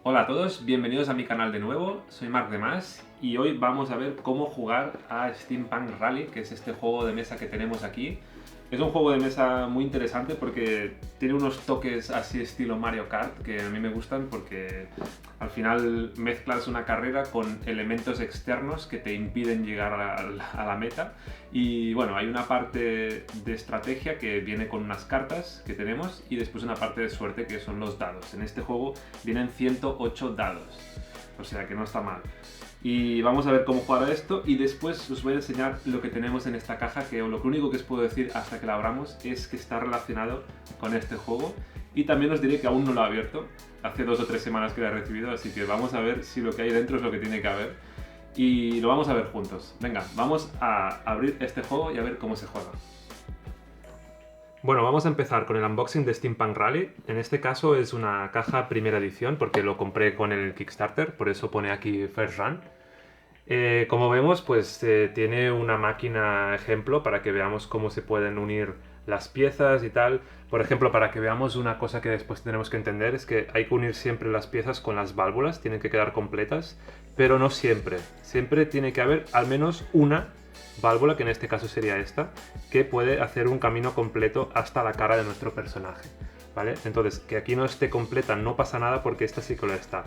Hola a todos, bienvenidos a mi canal de nuevo, soy Marc Demas y hoy vamos a ver cómo jugar a Steampunk Rally, que es este juego de mesa que tenemos aquí. Es un juego de mesa muy interesante porque tiene unos toques así estilo Mario Kart que a mí me gustan porque al final mezclas una carrera con elementos externos que te impiden llegar a la meta. Y bueno, hay una parte de estrategia que viene con unas cartas que tenemos y después una parte de suerte que son los dados. En este juego vienen 108 dados, o sea que no está mal. Y vamos a ver cómo jugar a esto y después os voy a enseñar lo que tenemos en esta caja, que lo único que os puedo decir hasta que la abramos es que está relacionado con este juego. Y también os diré que aún no lo he abierto, hace 2 o 3 semanas que lo he recibido, así que vamos a ver si lo que hay dentro es lo que tiene que haber. Y lo vamos a ver juntos. Venga, vamos a abrir este juego y a ver cómo se juega. Bueno, vamos a empezar con el unboxing de Steampunk Rally. En este caso es una caja primera edición porque lo compré con el Kickstarter, por eso pone aquí First Run. Como vemos, pues tiene una máquina ejemplo para que veamos cómo se pueden unir las piezas y tal. Por ejemplo, para que veamos una cosa que después tenemos que entender es que hay que unir siempre las piezas con las válvulas, tienen que quedar completas, pero no siempre. Siempre tiene que haber al menos una válvula, que en este caso sería esta, que puede hacer un camino completo hasta la cara de nuestro personaje, ¿vale? Entonces, que aquí no esté completa no pasa nada porque esta sí que lo está.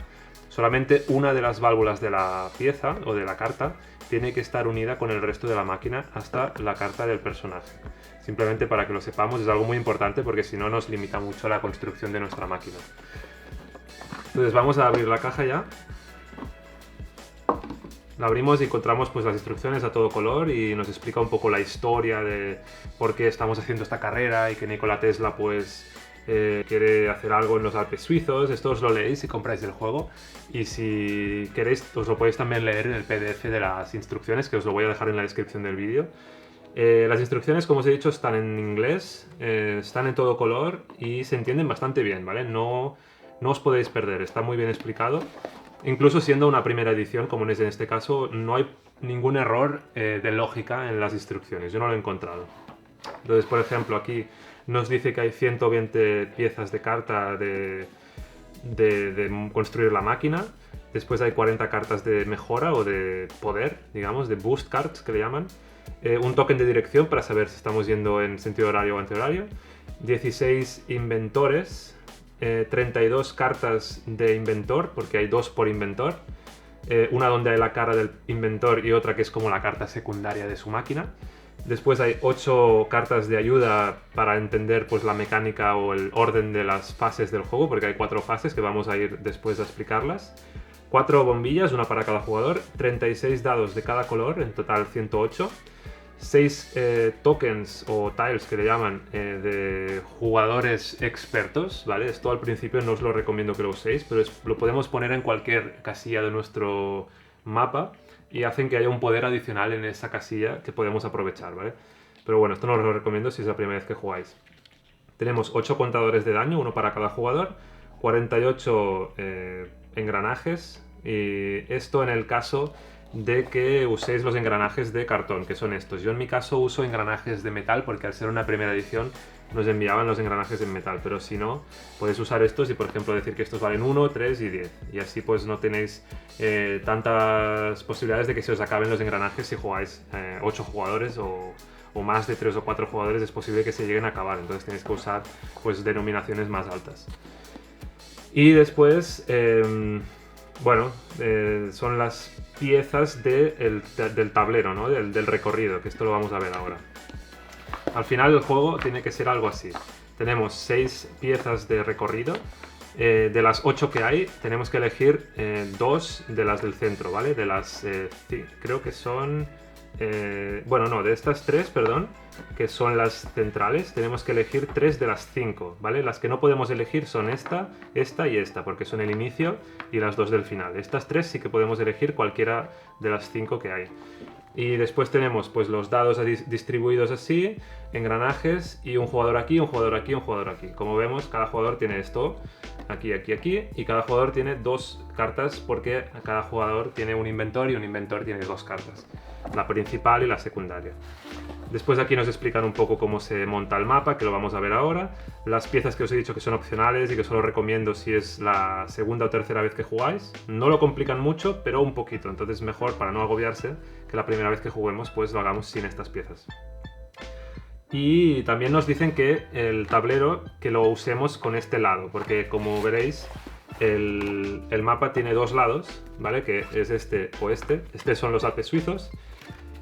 Solamente una de las válvulas de la pieza o de la carta tiene que estar unida con el resto de la máquina hasta la carta del personaje. Simplemente para que lo sepamos, es algo muy importante porque si no nos limita mucho la construcción de nuestra máquina. Entonces vamos a abrir la caja ya. La abrimos y encontramos pues las instrucciones a todo color y nos explica un poco la historia de por qué estamos haciendo esta carrera y que Nikola Tesla pues quiere hacer algo en los Alpes suizos. Esto os lo leéis si compráis el juego y si queréis os lo podéis también leer en el PDF de las instrucciones, que os lo voy a dejar en la descripción del vídeo. Las instrucciones, como os he dicho, están en inglés, están en todo color y se entienden bastante bien, ¿vale? No os podéis perder, está muy bien explicado. Incluso siendo una primera edición, como es en este caso, no hay ningún error de lógica en las instrucciones. Yo no lo he encontrado. Entonces, por ejemplo, aquí nos dice que hay 120 piezas de carta de construir la máquina. Después hay 40 cartas de mejora o de poder, digamos, de boost cards que le llaman. Un token de dirección para saber si estamos yendo en sentido horario o antihorario. 16 inventores. 32 cartas de inventor, porque hay 2 por inventor. Una donde hay la cara del inventor y otra que es como la carta secundaria de su máquina. Después hay 8 cartas de ayuda para entender pues, la mecánica o el orden de las fases del juego, porque hay 4 fases que vamos a ir después a explicarlas. 4 bombillas, una para cada jugador. 36 dados de cada color, en total 108. 6 tokens o tiles que le llaman de jugadores expertos, ¿vale? Esto al principio no os lo recomiendo que lo uséis, pero lo podemos poner en cualquier casilla de nuestro mapa y hacen que haya un poder adicional en esa casilla que podemos aprovechar, ¿vale? Pero bueno, esto no os lo recomiendo si es la primera vez que jugáis. Tenemos 8 contadores de daño, uno para cada jugador, 48 engranajes, y esto en el caso de que uséis los engranajes de cartón, que son estos. Yo en mi caso uso engranajes de metal porque al ser una primera edición nos enviaban los engranajes en metal, pero si no, podéis usar estos y por ejemplo decir que estos valen 1, 3 y 10. Y así pues no tenéis tantas posibilidades de que se os acaben los engranajes si jugáis 8 jugadores o más de 3 o 4 jugadores, es posible que se lleguen a acabar, entonces tenéis que usar pues denominaciones más altas. Y después, bueno, son las piezas del tablero, ¿no? del recorrido, que esto lo vamos a ver ahora. Al final el juego tiene que ser algo así. Tenemos 6 piezas de recorrido. De las 8 que hay, tenemos que elegir 2 de las del centro, ¿vale? De las, creo que son... bueno, no, de estas 3, perdón, que son las centrales, tenemos que elegir 3 de las 5, ¿vale? Las que no podemos elegir son esta y esta, porque son el inicio y las 2 del final. Estas 3 sí que podemos elegir cualquiera de las 5 que hay. Y después tenemos pues los dados distribuidos así, engranajes y un jugador aquí, un jugador aquí, un jugador aquí. Como vemos, cada jugador tiene esto, aquí, aquí, aquí, y cada jugador tiene 2 cartas porque cada jugador tiene un inventor y un inventor tiene 2 cartas, la principal y la secundaria. Después aquí nos explican un poco cómo se monta el mapa, que lo vamos a ver ahora. Las piezas que os he dicho que son opcionales y que solo recomiendo si es la segunda o tercera vez que jugáis. No lo complican mucho, pero un poquito. Entonces mejor, para no agobiarse, que la primera vez que juguemos pues lo hagamos sin estas piezas. Y también nos dicen que el tablero que lo usemos con este lado, porque como veréis el mapa tiene dos lados, ¿vale? Que es este o este. Estos son los Alpes suizos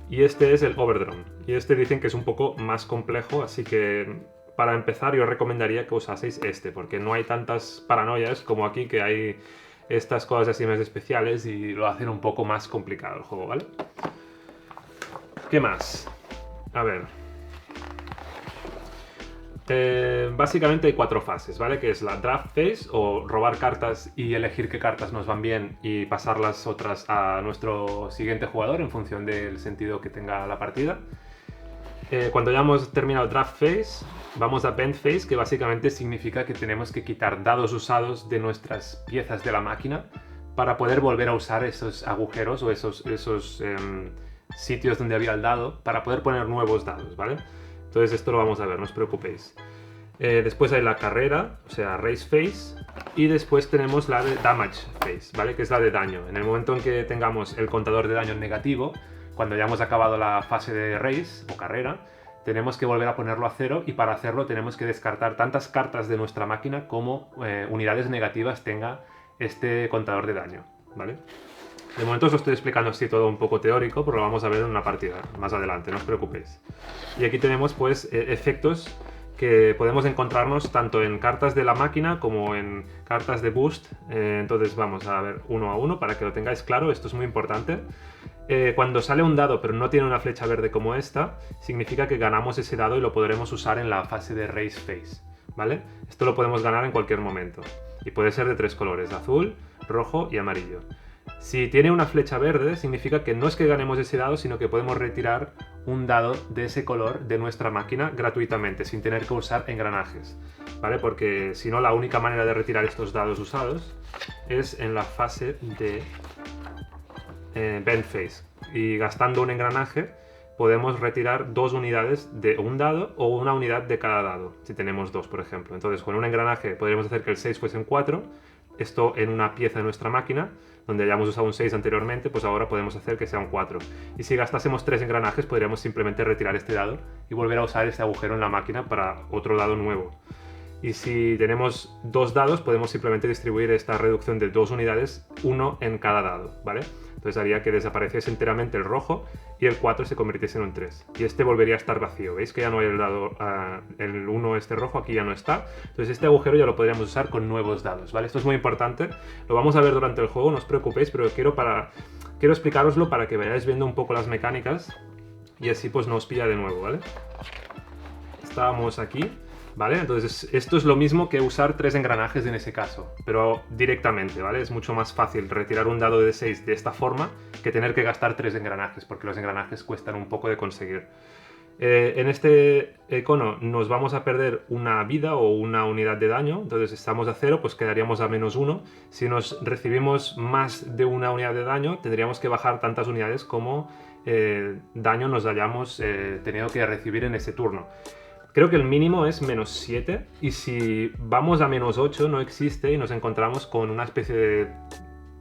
y este es el Overdrome. Y este dicen que es un poco más complejo, así que para empezar yo recomendaría que usaseis este, porque no hay tantas paranoias como aquí, que hay estas cosas así más especiales y lo hacen un poco más complicado el juego, ¿vale? ¿Qué más? A ver... básicamente hay 4 fases, ¿vale? Que es la draft phase, o robar cartas y elegir qué cartas nos van bien y pasar las otras a nuestro siguiente jugador en función del sentido que tenga la partida. Cuando ya hemos terminado draft phase, vamos a bend phase, que básicamente significa que tenemos que quitar dados usados de nuestras piezas de la máquina para poder volver a usar esos agujeros o esos sitios donde había el dado para poder poner nuevos dados, ¿vale? Entonces esto lo vamos a ver, no os preocupéis. Después hay la carrera, o sea, race phase, y después tenemos la de damage phase, ¿vale? Que es la de daño. En el momento en que tengamos el contador de daño negativo, cuando ya hemos acabado la fase de race o carrera, tenemos que volver a ponerlo a 0, y para hacerlo tenemos que descartar tantas cartas de nuestra máquina como unidades negativas tenga este contador de daño, ¿vale? De momento os lo estoy explicando así todo un poco teórico, pero lo vamos a ver en una partida más adelante, no os preocupéis. Y aquí tenemos pues efectos que podemos encontrarnos tanto en cartas de la máquina como en cartas de boost. Entonces vamos a ver uno a uno para que lo tengáis claro, esto es muy importante. Cuando sale un dado pero no tiene una flecha verde como esta, significa que ganamos ese dado y lo podremos usar en la fase de race phase, ¿vale? Esto lo podemos ganar en cualquier momento y puede ser de 3 colores, azul, rojo y amarillo. Si tiene una flecha verde, significa que no es que ganemos ese dado, sino que podemos retirar un dado de ese color de nuestra máquina gratuitamente, sin tener que usar engranajes, ¿vale? Porque si no, la única manera de retirar estos dados usados es en la fase de bend phase. Y gastando un engranaje podemos retirar 2 unidades de un dado o una unidad de cada dado, si tenemos 2, por ejemplo. Entonces, con un engranaje podríamos hacer que el 6 fuese un 4, esto en una pieza de nuestra máquina, donde hayamos usado un 6 anteriormente, pues ahora podemos hacer que sea un 4. Y si gastásemos 3 engranajes, podríamos simplemente retirar este dado y volver a usar este agujero en la máquina para otro dado nuevo. Y si tenemos 2 dados, podemos simplemente distribuir esta reducción de 2 unidades, uno en cada dado, ¿vale? Entonces haría que desapareciese enteramente el rojo y el 4 se convirtiese en un 3. Y este volvería a estar vacío. ¿Veis que ya no hay el dado, el 1 este rojo, aquí ya no está? Entonces este agujero ya lo podríamos usar con nuevos dados, ¿vale? Esto es muy importante. Lo vamos a ver durante el juego, no os preocupéis, pero quiero explicaroslo para que vayáis viendo un poco las mecánicas y así pues no os pilla de nuevo, ¿vale? Estábamos aquí. ¿Vale? Entonces esto es lo mismo que usar 3 engranajes en ese caso, pero directamente, ¿vale? Es mucho más fácil retirar un dado de 6 de esta forma que tener que gastar 3 engranajes, porque los engranajes cuestan un poco de conseguir. En este icono nos vamos a perder una vida o una unidad de daño, entonces estamos a 0, pues quedaríamos a -1. Si nos recibimos más de una unidad de daño, tendríamos que bajar tantas unidades como daño nos hayamos tenido que recibir en ese turno. Creo que el mínimo es -7, y si vamos a -8 no existe y nos encontramos con una especie de,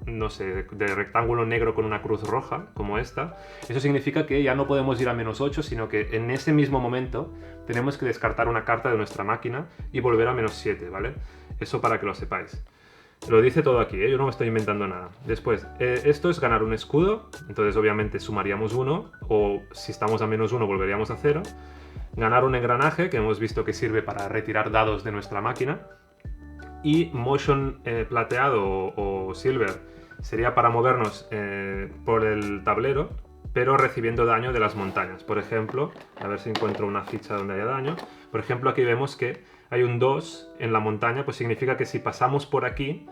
no sé, de rectángulo negro con una cruz roja, como esta. Eso significa que ya no podemos ir a -8, sino que en ese mismo momento tenemos que descartar una carta de nuestra máquina y volver a -7, ¿vale? Eso para que lo sepáis. Lo dice todo aquí, ¿eh? Yo no me estoy inventando nada. Después, esto es ganar un escudo, entonces obviamente sumaríamos 1, o si estamos a -1 volveríamos a 0. Ganar un engranaje, que hemos visto que sirve para retirar dados de nuestra máquina. Y motion plateado o silver sería para movernos por el tablero, pero recibiendo daño de las montañas. Por ejemplo, a ver si encuentro una ficha donde haya daño. Por ejemplo, aquí vemos que hay un 2 en la montaña, pues significa que si pasamos por aquí,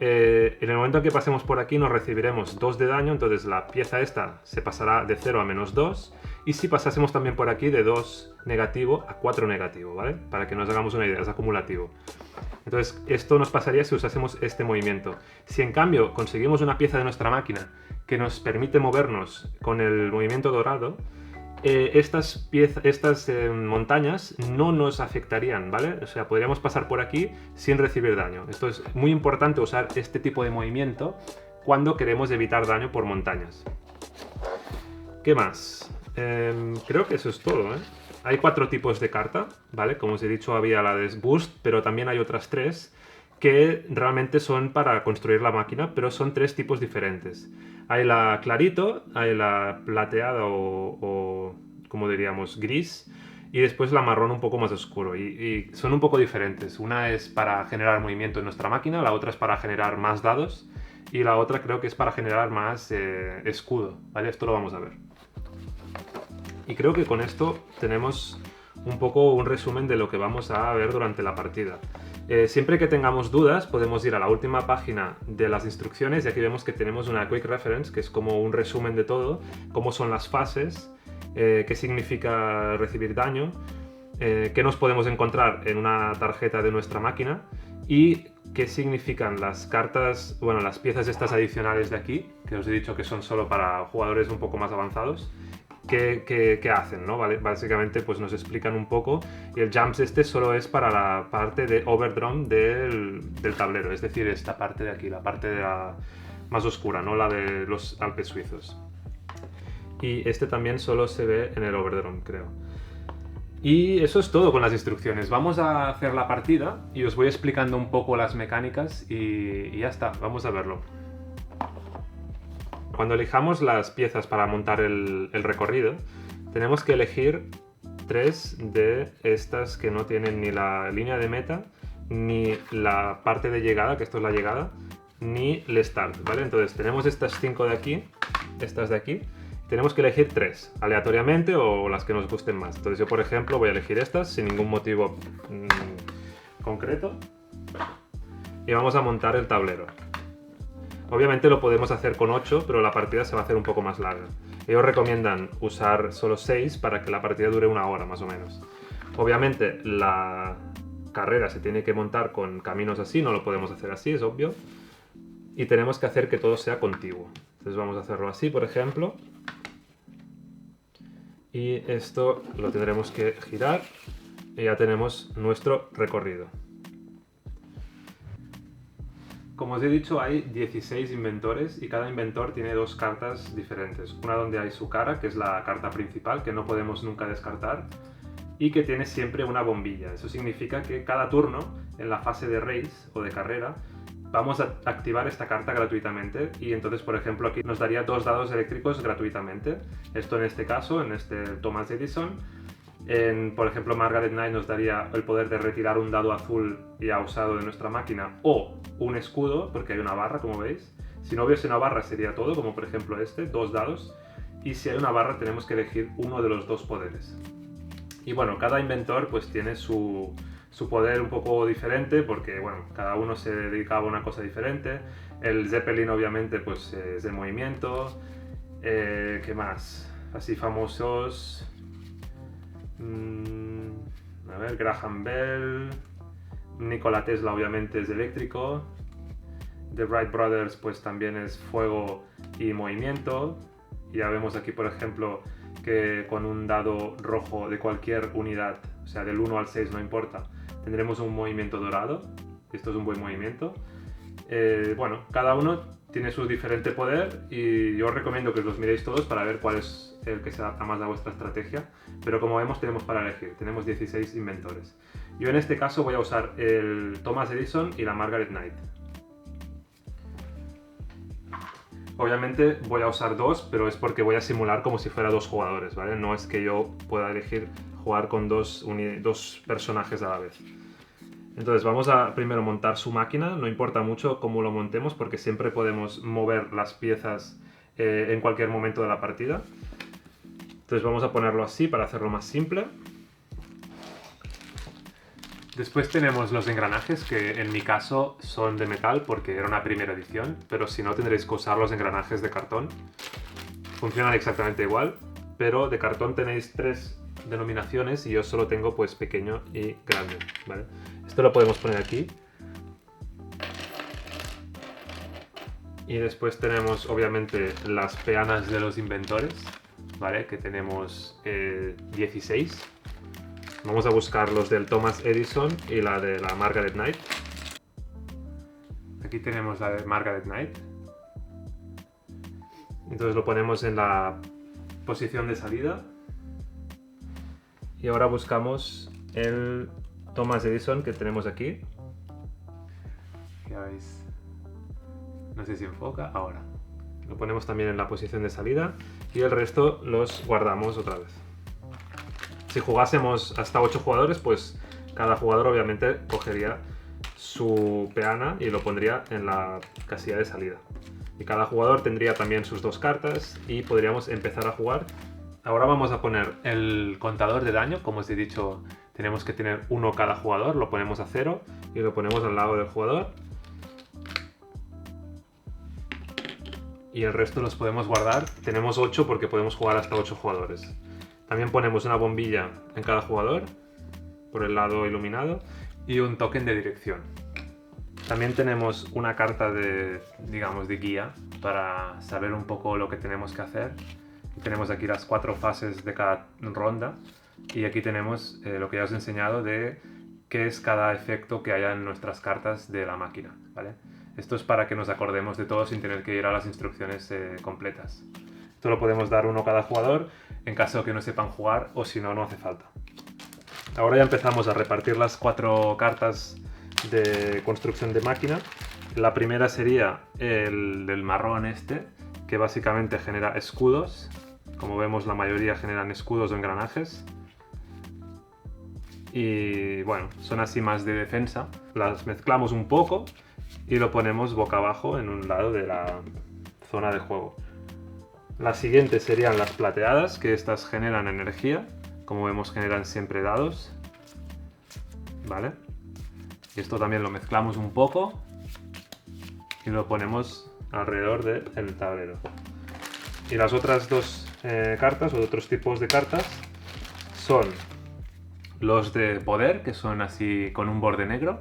en el momento en que pasemos por aquí nos recibiremos 2 de daño, entonces la pieza esta se pasará de 0 a -2, y si pasásemos también por aquí de 2 negativo a 4 negativo, ¿vale? Para que nos hagamos una idea, es acumulativo. Entonces esto nos pasaría si usásemos este movimiento. Si en cambio conseguimos una pieza de nuestra máquina que nos permite movernos con el movimiento dorado, estas montañas no nos afectarían, ¿vale? O sea, podríamos pasar por aquí sin recibir daño. Esto es muy importante, usar este tipo de movimiento cuando queremos evitar daño por montañas. ¿Qué más? Creo que eso es todo, ¿eh? Hay 4 tipos de carta, ¿vale? Como os he dicho, había la de Boost, pero también hay otras 3 que realmente son para construir la máquina, pero son 3 tipos diferentes. Hay la clarito, hay la plateada o como diríamos, gris, y después la marrón un poco más oscuro. Y son un poco diferentes. Una es para generar movimiento en nuestra máquina, la otra es para generar más dados, y la otra creo que es para generar más escudo, ¿vale? Esto lo vamos a ver. Y creo que con esto tenemos un poco un resumen de lo que vamos a ver durante la partida. Siempre que tengamos dudas podemos ir a la última página de las instrucciones y aquí vemos que tenemos una Quick Reference, que es como un resumen de todo, cómo son las fases, qué significa recibir daño, qué nos podemos encontrar en una tarjeta de nuestra máquina y qué significan las cartas, bueno, las piezas estas adicionales de aquí, que os he dicho que son solo para jugadores un poco más avanzados. ¿Qué hacen, ¿no? ¿Vale? Básicamente pues nos explican un poco, y el jumps este solo es para la parte de overdrum del tablero, es decir, esta parte de aquí, la parte de más oscura, no la de los Alpes suizos. Y este también solo se ve en el overdrum, creo. Y eso es todo con las instrucciones. Vamos a hacer la partida y os voy explicando un poco las mecánicas y ya está, vamos a verlo. Cuando elijamos las piezas para montar el recorrido, tenemos que elegir 3 de estas que no tienen ni la línea de meta, ni la parte de llegada, que esto es la llegada, ni el start, ¿vale? Entonces tenemos estas 5 de aquí, estas de aquí, tenemos que elegir 3, aleatoriamente o las que nos gusten más. Entonces yo, por ejemplo, voy a elegir estas sin ningún motivo concreto y vamos a montar el tablero. Obviamente lo podemos hacer con 8, pero la partida se va a hacer un poco más larga. Ellos recomiendan usar solo 6 para que la partida dure 1 hora más o menos. Obviamente la carrera se tiene que montar con caminos así, no lo podemos hacer así, es obvio. Y tenemos que hacer que todo sea contiguo. Entonces vamos a hacerlo así, por ejemplo. Y esto lo tendremos que girar y ya tenemos nuestro recorrido. Como os he dicho, hay 16 inventores y cada inventor tiene 2 cartas diferentes. Una donde hay su cara, que es la carta principal, que no podemos nunca descartar, y que tiene siempre una bombilla. Eso significa que cada turno, en la fase de race o de carrera, vamos a activar esta carta gratuitamente y entonces, por ejemplo, aquí nos daría 2 dados eléctricos gratuitamente. Esto en este caso, en este Thomas Edison. Por ejemplo, Margaret Knight nos daría el poder de retirar un dado azul ya usado de nuestra máquina o un escudo, porque hay una barra, como veis. Si no hubiese una barra sería todo, como por ejemplo este, 2 dados. Y si hay una barra tenemos que elegir uno de los 2 poderes. Y bueno, cada inventor pues tiene su poder un poco diferente, porque bueno, cada uno se dedicaba a una cosa diferente. El Zeppelin obviamente pues es de movimiento. ¿Qué más? Así famosos... a ver, Graham Bell, Nikola Tesla obviamente es eléctrico, The Wright Brothers pues también es fuego y movimiento. Ya vemos aquí por ejemplo que con un dado rojo de cualquier unidad, o sea del 1 al 6 no importa, tendremos un movimiento dorado. Esto es un buen movimiento. Bueno, cada uno tiene su diferente poder y yo os recomiendo que los miréis todos para ver cuál es el que se adapta más a vuestra estrategia, pero como vemos tenemos para elegir, tenemos 16 inventores. Yo en este caso voy a usar el Thomas Edison y la Margaret Knight. Obviamente voy a usar 2, pero es porque voy a simular como si fuera 2 jugadores, ¿vale? No es que yo pueda elegir jugar con 2 personajes a la vez. Entonces vamos a primero montar su máquina, no importa mucho cómo lo montemos porque siempre podemos mover las piezas en cualquier momento de la partida. Entonces vamos a ponerlo así para hacerlo más simple. Después tenemos los engranajes, que en mi caso son de metal porque era una primera edición, pero si no tendréis que usar los engranajes de cartón. Funcionan exactamente igual, pero de cartón tenéis 3 denominaciones y yo solo tengo pues pequeño y grande, ¿vale? Esto lo podemos poner aquí. Y después tenemos obviamente las peanas de los inventores. ¿vale? Que tenemos 16. Vamos a buscar los del Thomas Edison y la de la Margaret Knight. Aquí tenemos la de Margaret Knight. Entonces lo ponemos en la posición de salida. Y ahora buscamos el Thomas Edison que tenemos aquí. Ya veis. No sé si enfoca. Ahora. Lo ponemos también en la posición de salida. Y el resto los guardamos otra vez. Si jugásemos hasta 8 jugadores, pues cada jugador obviamente cogería su peana y lo pondría en la casilla de salida. Y cada jugador tendría también sus 2 cartas y podríamos empezar a jugar. Ahora vamos a poner el contador de daño. Como os he dicho, tenemos que tener 1 cada jugador. Lo ponemos a 0 y lo ponemos al lado del jugador. Y el resto los podemos guardar. Tenemos 8 porque podemos jugar hasta 8 jugadores. También ponemos una bombilla en cada jugador, por el lado iluminado, y un token de dirección. También tenemos una carta de, digamos, de guía para saber un poco lo que tenemos que hacer. Y tenemos aquí las 4 fases de cada ronda. Y aquí tenemos lo que ya os he enseñado de qué es cada efecto que haya en nuestras cartas de la máquina, ¿vale? Esto es para que nos acordemos de todo sin tener que ir a las instrucciones completas. Esto lo podemos dar 1 a cada jugador en caso de que no sepan jugar o si no, no hace falta. Ahora ya empezamos a repartir las 4 cartas de construcción de máquina. La primera sería el del marrón este, que básicamente genera escudos. Como vemos, la mayoría generan escudos o engranajes. Y bueno, son así más de defensa. Las mezclamos un poco y lo ponemos boca abajo en un lado de la zona de juego. Las siguientes serían las plateadas, que estas generan energía. Como vemos, generan siempre dados. ¿Vale? Y esto también lo mezclamos un poco y lo ponemos alrededor del tablero. Y las otras 2 cartas, o otros tipos de cartas, son los de poder, que son así con un borde negro.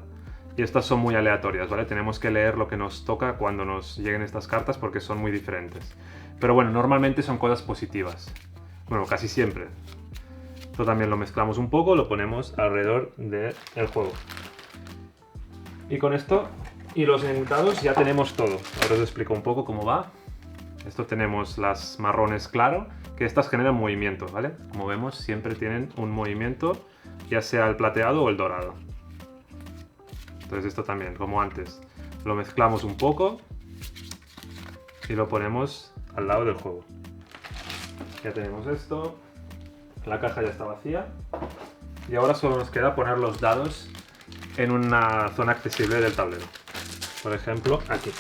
Y estas son muy aleatorias, ¿vale? Tenemos que leer lo que nos toca cuando nos lleguen estas cartas porque son muy diferentes. Pero bueno, normalmente son cosas positivas. Bueno, casi siempre. Esto también lo mezclamos un poco, lo ponemos alrededor del juego. Y con esto y los enlutados ya tenemos todo. Ahora os explico un poco cómo va. Esto tenemos las marrones claro, que estas generan movimiento, ¿vale? Como vemos, siempre tienen un movimiento, ya sea el plateado o el dorado. Entonces esto también, como antes, lo mezclamos un poco y lo ponemos al lado del juego. Ya tenemos esto, la caja ya está vacía y ahora solo nos queda poner los dados en una zona accesible del tablero. Por ejemplo, aquí.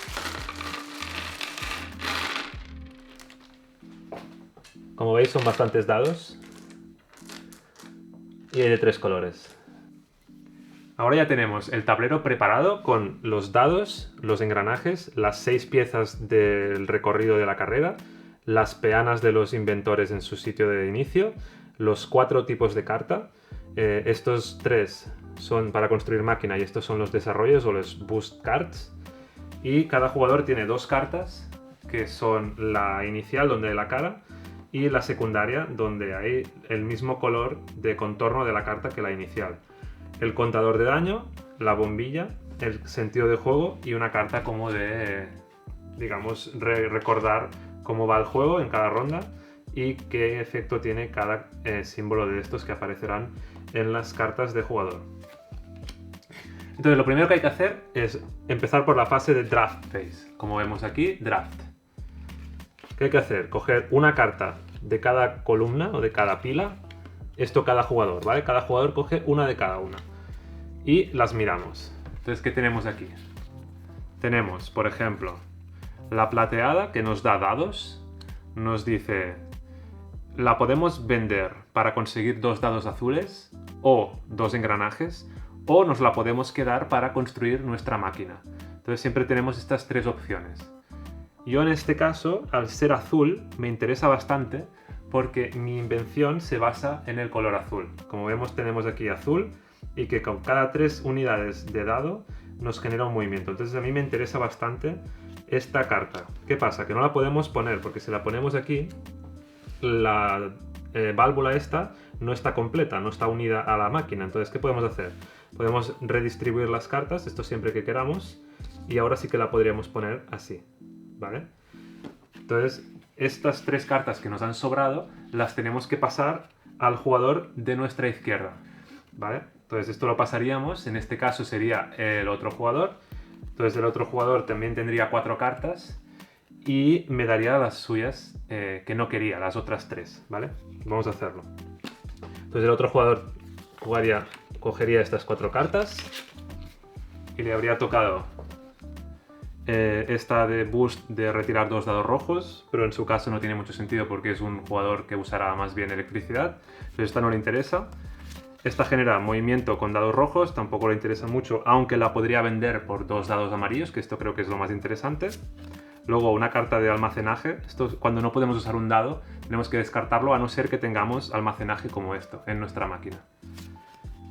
Como veis, son bastantes dados y hay de 3 colores. Ahora ya tenemos el tablero preparado con los dados, los engranajes, las 6 piezas del recorrido de la carrera, las peanas de los inventores en su sitio de inicio, los 4 tipos de carta. Estos 3 son para construir máquina y estos son los desarrollos o los boost cards. Y cada jugador tiene 2 cartas, que son la inicial, donde hay la cara, y la secundaria, donde hay el mismo color de contorno de la carta que la inicial. El contador de daño, la bombilla, el sentido de juego y una carta como de, digamos, recordar cómo va el juego en cada ronda y qué efecto tiene cada símbolo de estos que aparecerán en las cartas de jugador. Entonces lo primero que hay que hacer es empezar por la fase de draft phase. Como vemos aquí, draft. ¿Qué hay que hacer? Coger una carta de cada columna o de cada pila. Esto cada jugador, ¿vale? Cada jugador coge una de cada una. Y las miramos. Entonces, ¿qué tenemos aquí? Tenemos, por ejemplo, la plateada que nos da dados. Nos dice, la podemos vender para conseguir 2 dados azules o 2 engranajes, o nos la podemos quedar para construir nuestra máquina. Entonces siempre tenemos estas 3 opciones. Yo en este caso, al ser azul, me interesa bastante porque mi invención se basa en el color azul. Como vemos, tenemos aquí azul y que con cada 3 unidades de dado nos genera un movimiento. Entonces a mí me interesa bastante esta carta. ¿Qué pasa? Que no la podemos poner porque si la ponemos aquí, la válvula esta no está completa, no está unida a la máquina. Entonces, ¿qué podemos hacer? Podemos redistribuir las cartas, esto siempre que queramos, y ahora sí que la podríamos poner así, ¿vale? Entonces, estas 3 cartas que nos han sobrado las tenemos que pasar al jugador de nuestra izquierda, ¿vale? Entonces esto lo pasaríamos, en este caso sería el otro jugador. Entonces el otro jugador también tendría 4 cartas y me daría las suyas que no quería, las otras 3, ¿vale? Vamos a hacerlo. Entonces el otro jugador cogería estas 4 cartas y le habría tocado esta de boost de retirar 2 dados rojos, pero en su caso no tiene mucho sentido porque es un jugador que usará más bien electricidad, pero esta no le interesa. Esta genera movimiento con dados rojos, tampoco le interesa mucho, aunque la podría vender por 2 dados amarillos, que esto creo que es lo más interesante. Luego una carta de almacenaje, esto cuando no podemos usar un dado tenemos que descartarlo a no ser que tengamos almacenaje como esto en nuestra máquina.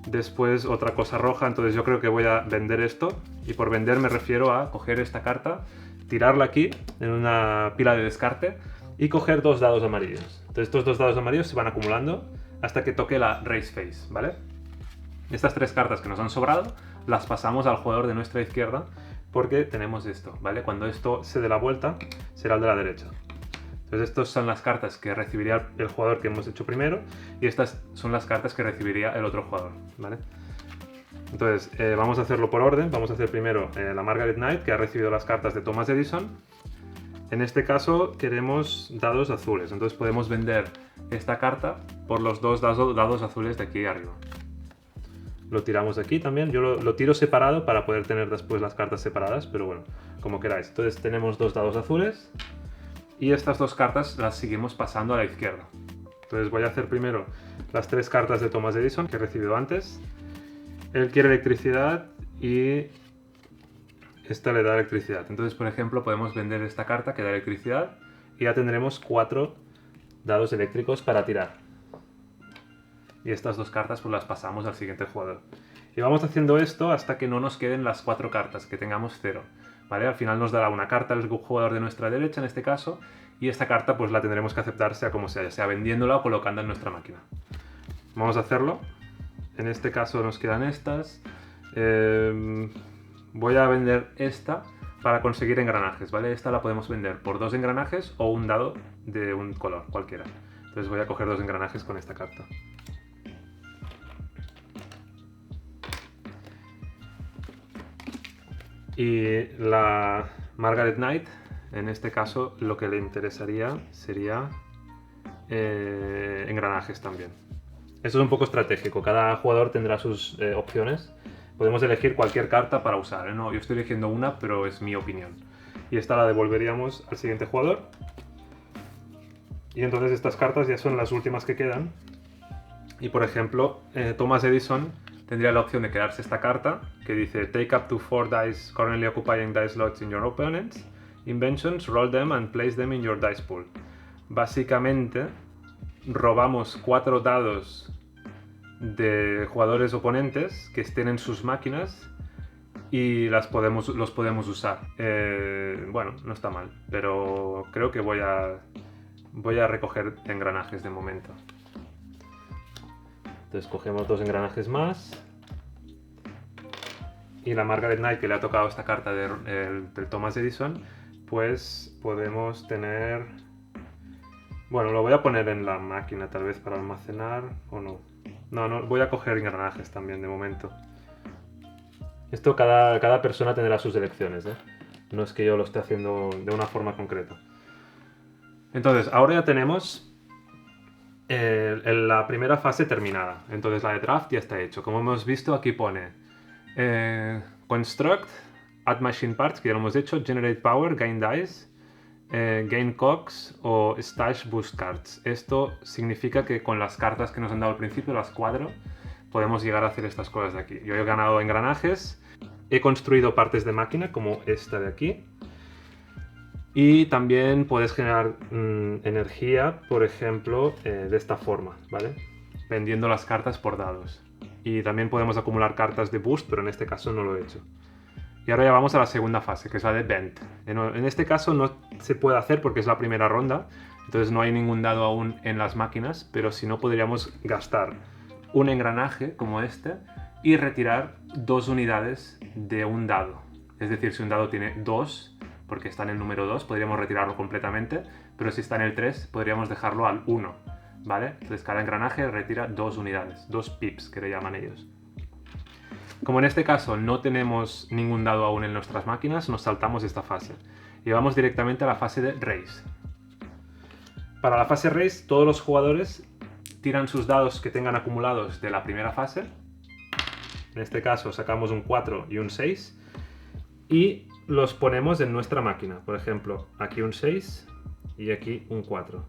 Después otra cosa roja, entonces yo creo que voy a vender esto, y por vender me refiero a coger esta carta, tirarla aquí en una pila de descarte y coger 2 dados amarillos. Entonces estos 2 dados amarillos se van acumulando hasta que toque la Raise Face, ¿vale? Estas 3 cartas que nos han sobrado las pasamos al jugador de nuestra izquierda porque tenemos esto, ¿vale? Cuando esto se dé la vuelta será el de la derecha. Entonces estas son las cartas que recibiría el jugador que hemos hecho primero y estas son las cartas que recibiría el otro jugador, ¿vale? Entonces vamos a hacerlo por orden. Vamos a hacer primero la Margaret Knight, que ha recibido las cartas de Thomas Edison. En este caso queremos dados azules, entonces podemos vender esta carta por los 2 dados azules de aquí arriba. Lo tiramos aquí también, yo lo tiro separado para poder tener después las cartas separadas, pero bueno, como queráis. Entonces tenemos 2 dados azules y estas 2 cartas las seguimos pasando a la izquierda. Entonces voy a hacer primero las 3 cartas de Thomas Edison que he recibido antes. Él quiere electricidad y esta le da electricidad. Entonces, por ejemplo, podemos vender esta carta que da electricidad y ya tendremos 4 dados eléctricos para tirar. Y estas 2 cartas pues las pasamos al siguiente jugador. Y vamos haciendo esto hasta que no nos queden las 4 cartas, que tengamos 0. ¿Vale? Al final nos dará una carta el jugador de nuestra derecha en este caso, y esta carta pues la tendremos que aceptar sea como sea, ya sea vendiéndola o colocando en nuestra máquina. Vamos a hacerlo. En este caso nos quedan estas. Voy a vender esta para conseguir engranajes, ¿vale? Esta la podemos vender por 2 engranajes o un dado de un color, cualquiera. Entonces voy a coger 2 engranajes con esta carta. Y la Margaret Knight, en este caso, lo que le interesaría sería engranajes también. Esto es un poco estratégico, cada jugador tendrá sus opciones. Podemos elegir cualquier carta para usar, ¿eh? No, yo estoy eligiendo una, pero es mi opinión. Y esta la devolveríamos al siguiente jugador. Y entonces estas cartas ya son las últimas que quedan. Y por ejemplo, Thomas Edison tendría la opción de quedarse esta carta que dice Take up to 4 dice currently occupying dice slots in your opponent's inventions, roll them and place them in your dice pool. Básicamente robamos 4 dados de jugadores oponentes que estén en sus máquinas y los podemos usar. Bueno, no está mal, pero creo que voy a recoger engranajes de momento. Entonces cogemos 2 engranajes más. Y la Margaret Knight, que le ha tocado esta carta del Thomas Edison, pues podemos tener... Bueno, lo voy a poner en la máquina tal vez para almacenar o no. No, voy a coger engranajes también de momento. Esto cada persona tendrá sus elecciones, ¿eh? No es que yo lo esté haciendo de una forma concreta. Entonces, ahora ya tenemos la primera fase terminada. Entonces la de draft ya está hecho. Como hemos visto, aquí pone Construct, Add Machine Parts, que ya lo hemos hecho, Generate Power, Gain Dice, Gain Cogs o Stash Boost Cards. Esto significa que con las cartas que nos han dado al principio, las 4, podemos llegar a hacer estas cosas de aquí. Yo he ganado engranajes, he construido partes de máquina como esta de aquí. Y también puedes generar energía, por ejemplo, de esta forma, ¿vale? Vendiendo las cartas por dados. Y también podemos acumular cartas de boost, pero en este caso no lo he hecho. Y ahora ya vamos a la segunda fase, que es la de Bend. En este caso no se puede hacer porque es la primera ronda, entonces no hay ningún dado aún en las máquinas, pero si no podríamos gastar un engranaje como este y retirar 2 unidades de un dado. Es decir, si un dado tiene 2, porque está en el número 2, podríamos retirarlo completamente, pero si está en el 3, podríamos dejarlo al 1, ¿vale? Entonces cada engranaje retira 2 unidades, 2 pips que le llaman ellos. Como en este caso no tenemos ningún dado aún en nuestras máquinas, nos saltamos esta fase y vamos directamente a la fase de Race. Para la fase Race, todos los jugadores tiran sus dados que tengan acumulados de la primera fase. En este caso sacamos un 4 y un 6 y los ponemos en nuestra máquina. Por ejemplo, aquí un 6 y aquí un 4.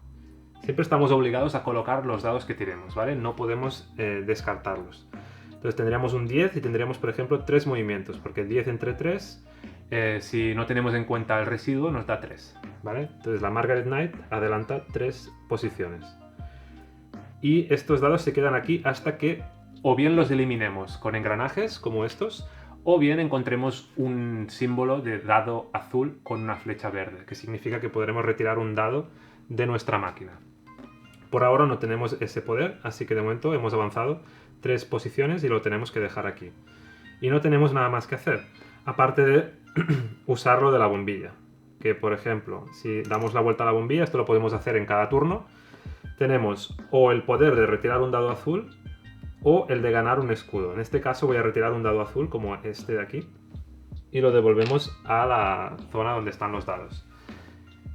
Siempre estamos obligados a colocar los dados que tiremos, ¿vale? No podemos descartarlos. Entonces tendríamos un 10 y tendríamos, por ejemplo, 3 movimientos, porque 10 entre 3, si no tenemos en cuenta el residuo, nos da 3, ¿vale? Entonces la Margaret Knight adelanta 3 posiciones. Y estos dados se quedan aquí hasta que o bien los eliminemos con engranajes, como estos, o bien encontremos un símbolo de dado azul con una flecha verde, que significa que podremos retirar un dado de nuestra máquina. Por ahora no tenemos ese poder, así que de momento hemos avanzado 3 posiciones y lo tenemos que dejar aquí. Y no tenemos nada más que hacer, aparte de usarlo de la bombilla. Que por ejemplo, si damos la vuelta a la bombilla, esto lo podemos hacer en cada turno, tenemos o el poder de retirar un dado azul o el de ganar un escudo. En este caso voy a retirar un dado azul como este de aquí y lo devolvemos a la zona donde están los dados.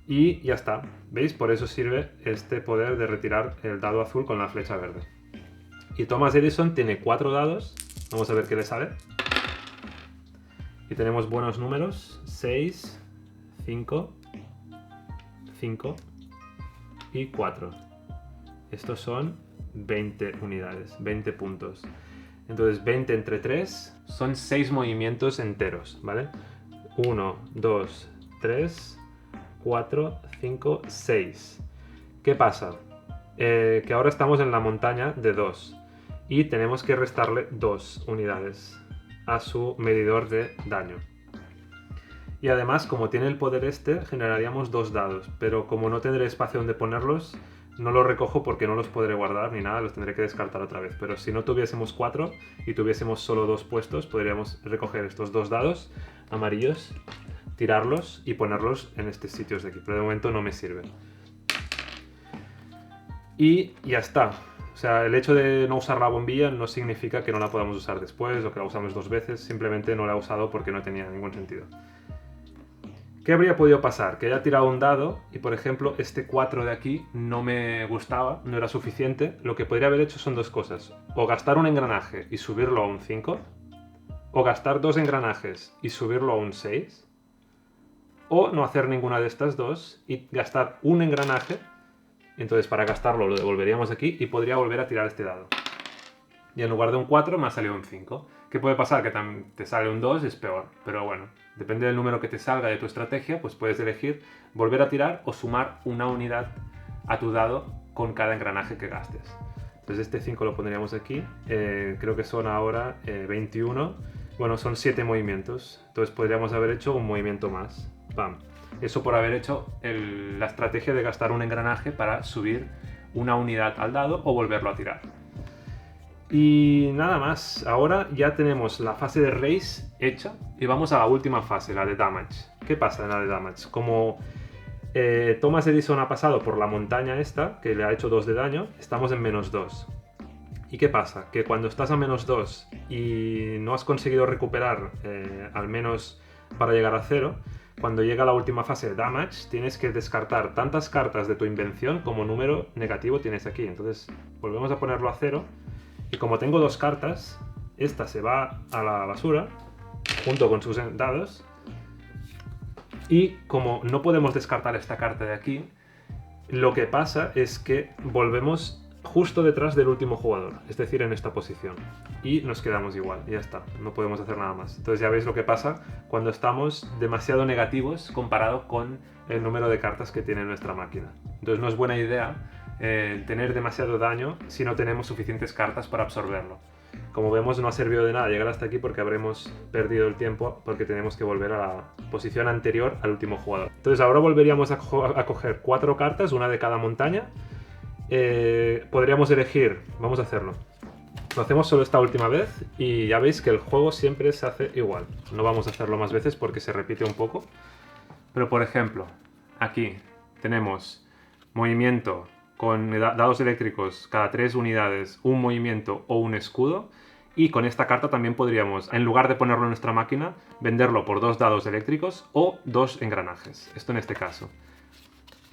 Y ya está, ¿veis? Por eso sirve este poder de retirar el dado azul con la flecha verde. Y Thomas Edison tiene 4 dados, vamos a ver qué le sale. Y tenemos buenos números, 6, 5, 5 y 4. Estos son 20 unidades, 20 puntos. Entonces 20 entre 3 son 6 movimientos enteros, ¿vale? 1, 2, 3... 4, 5, 6. ¿Qué pasa? Que ahora estamos en la montaña de 2 y tenemos que restarle 2 unidades a su medidor de daño. Y además, como tiene el poder este, generaríamos 2 dados, pero como no tendré espacio donde ponerlos, no los recojo porque no los podré guardar ni nada, los tendré que descartar otra vez. Pero si no tuviésemos 4 y tuviésemos solo 2 puestos, podríamos recoger estos 2 dados amarillos, tirarlos y ponerlos en estos sitios de aquí, pero de momento no me sirven. Y ya está. O sea, el hecho de no usar la bombilla no significa que no la podamos usar después o que la usamos 2 veces, simplemente no la he usado porque no tenía ningún sentido. ¿Qué habría podido pasar? Que haya tirado un dado y, por ejemplo, este 4 de aquí no me gustaba, no era suficiente. Lo que podría haber hecho son 2 cosas. O gastar un engranaje y subirlo a un 5, o gastar 2 engranajes y subirlo a un 6, o no hacer ninguna de estas 2 y gastar un engranaje. Entonces para gastarlo lo devolveríamos aquí y podría volver a tirar este dado. Y en lugar de un 4 me ha salido un 5. ¿Qué puede pasar? Que te sale un 2 y es peor. Pero bueno, depende del número que te salga de tu estrategia, pues puedes elegir volver a tirar o sumar una unidad a tu dado con cada engranaje que gastes. Entonces este 5 lo pondríamos aquí. Creo que son ahora 21. Bueno, son 7 movimientos. Entonces podríamos haber hecho un movimiento más. ¡Pam! Eso por haber hecho la estrategia de gastar un engranaje para subir una unidad al dado o volverlo a tirar. Y nada más, ahora ya tenemos la fase de Race hecha y vamos a la última fase, la de Damage. ¿Qué pasa en la de Damage? Como Thomas Edison ha pasado por la montaña esta, que le ha hecho 2 de daño, estamos en -2. ¿Y qué pasa? Que cuando estás a -2 y no has conseguido recuperar al menos para llegar a 0, cuando llega la última fase de Damage, tienes que descartar tantas cartas de tu invención como número negativo tienes aquí. Entonces, volvemos a ponerlo a 0. Y como tengo 2 cartas, esta se va a la basura, junto con sus dados. Y como no podemos descartar esta carta de aquí, lo que pasa es que volvemos justo detrás del último jugador, es decir, en esta posición. Y nos quedamos igual, y ya está, no podemos hacer nada más. Entonces ya veis lo que pasa cuando estamos demasiado negativos comparado con el número de cartas que tiene nuestra máquina. Entonces no es buena idea tener demasiado daño si no tenemos suficientes cartas para absorberlo. Como vemos, no ha servido de nada llegar hasta aquí porque habremos perdido el tiempo porque tenemos que volver a la posición anterior al último jugador. Entonces ahora volveríamos a coger 4 cartas, una de cada montaña. Podríamos elegir, vamos a hacerlo. Lo hacemos solo esta última vez y ya veis que el juego siempre se hace igual. No vamos a hacerlo más veces porque se repite un poco. Pero por ejemplo, aquí tenemos movimiento con dados eléctricos cada 3 unidades, un movimiento o un escudo. Y con esta carta también podríamos, en lugar de ponerlo en nuestra máquina, venderlo por 2 dados eléctricos o 2 engranajes. Esto en este caso.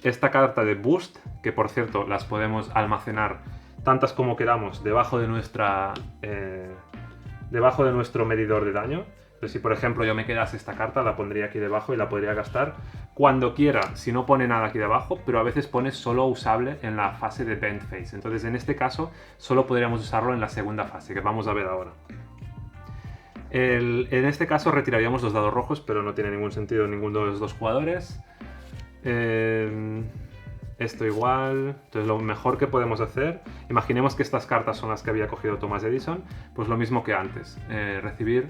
Esta carta de Boost, que por cierto las podemos almacenar tantas como queramos debajo de nuestro medidor de daño. Entonces, si por ejemplo yo me quedase esta carta, la pondría aquí debajo y la podría gastar cuando quiera, si no pone nada aquí debajo, pero a veces pone solo usable en la fase de Bent Phase. Entonces en este caso solo podríamos usarlo en la segunda fase, que vamos a ver ahora. En este caso retiraríamos los dados rojos, pero no tiene ningún sentido en ninguno de los dos jugadores. Esto igual. Entonces lo mejor que podemos hacer, imaginemos que estas cartas son las que había cogido Thomas Edison, pues lo mismo que antes, recibir...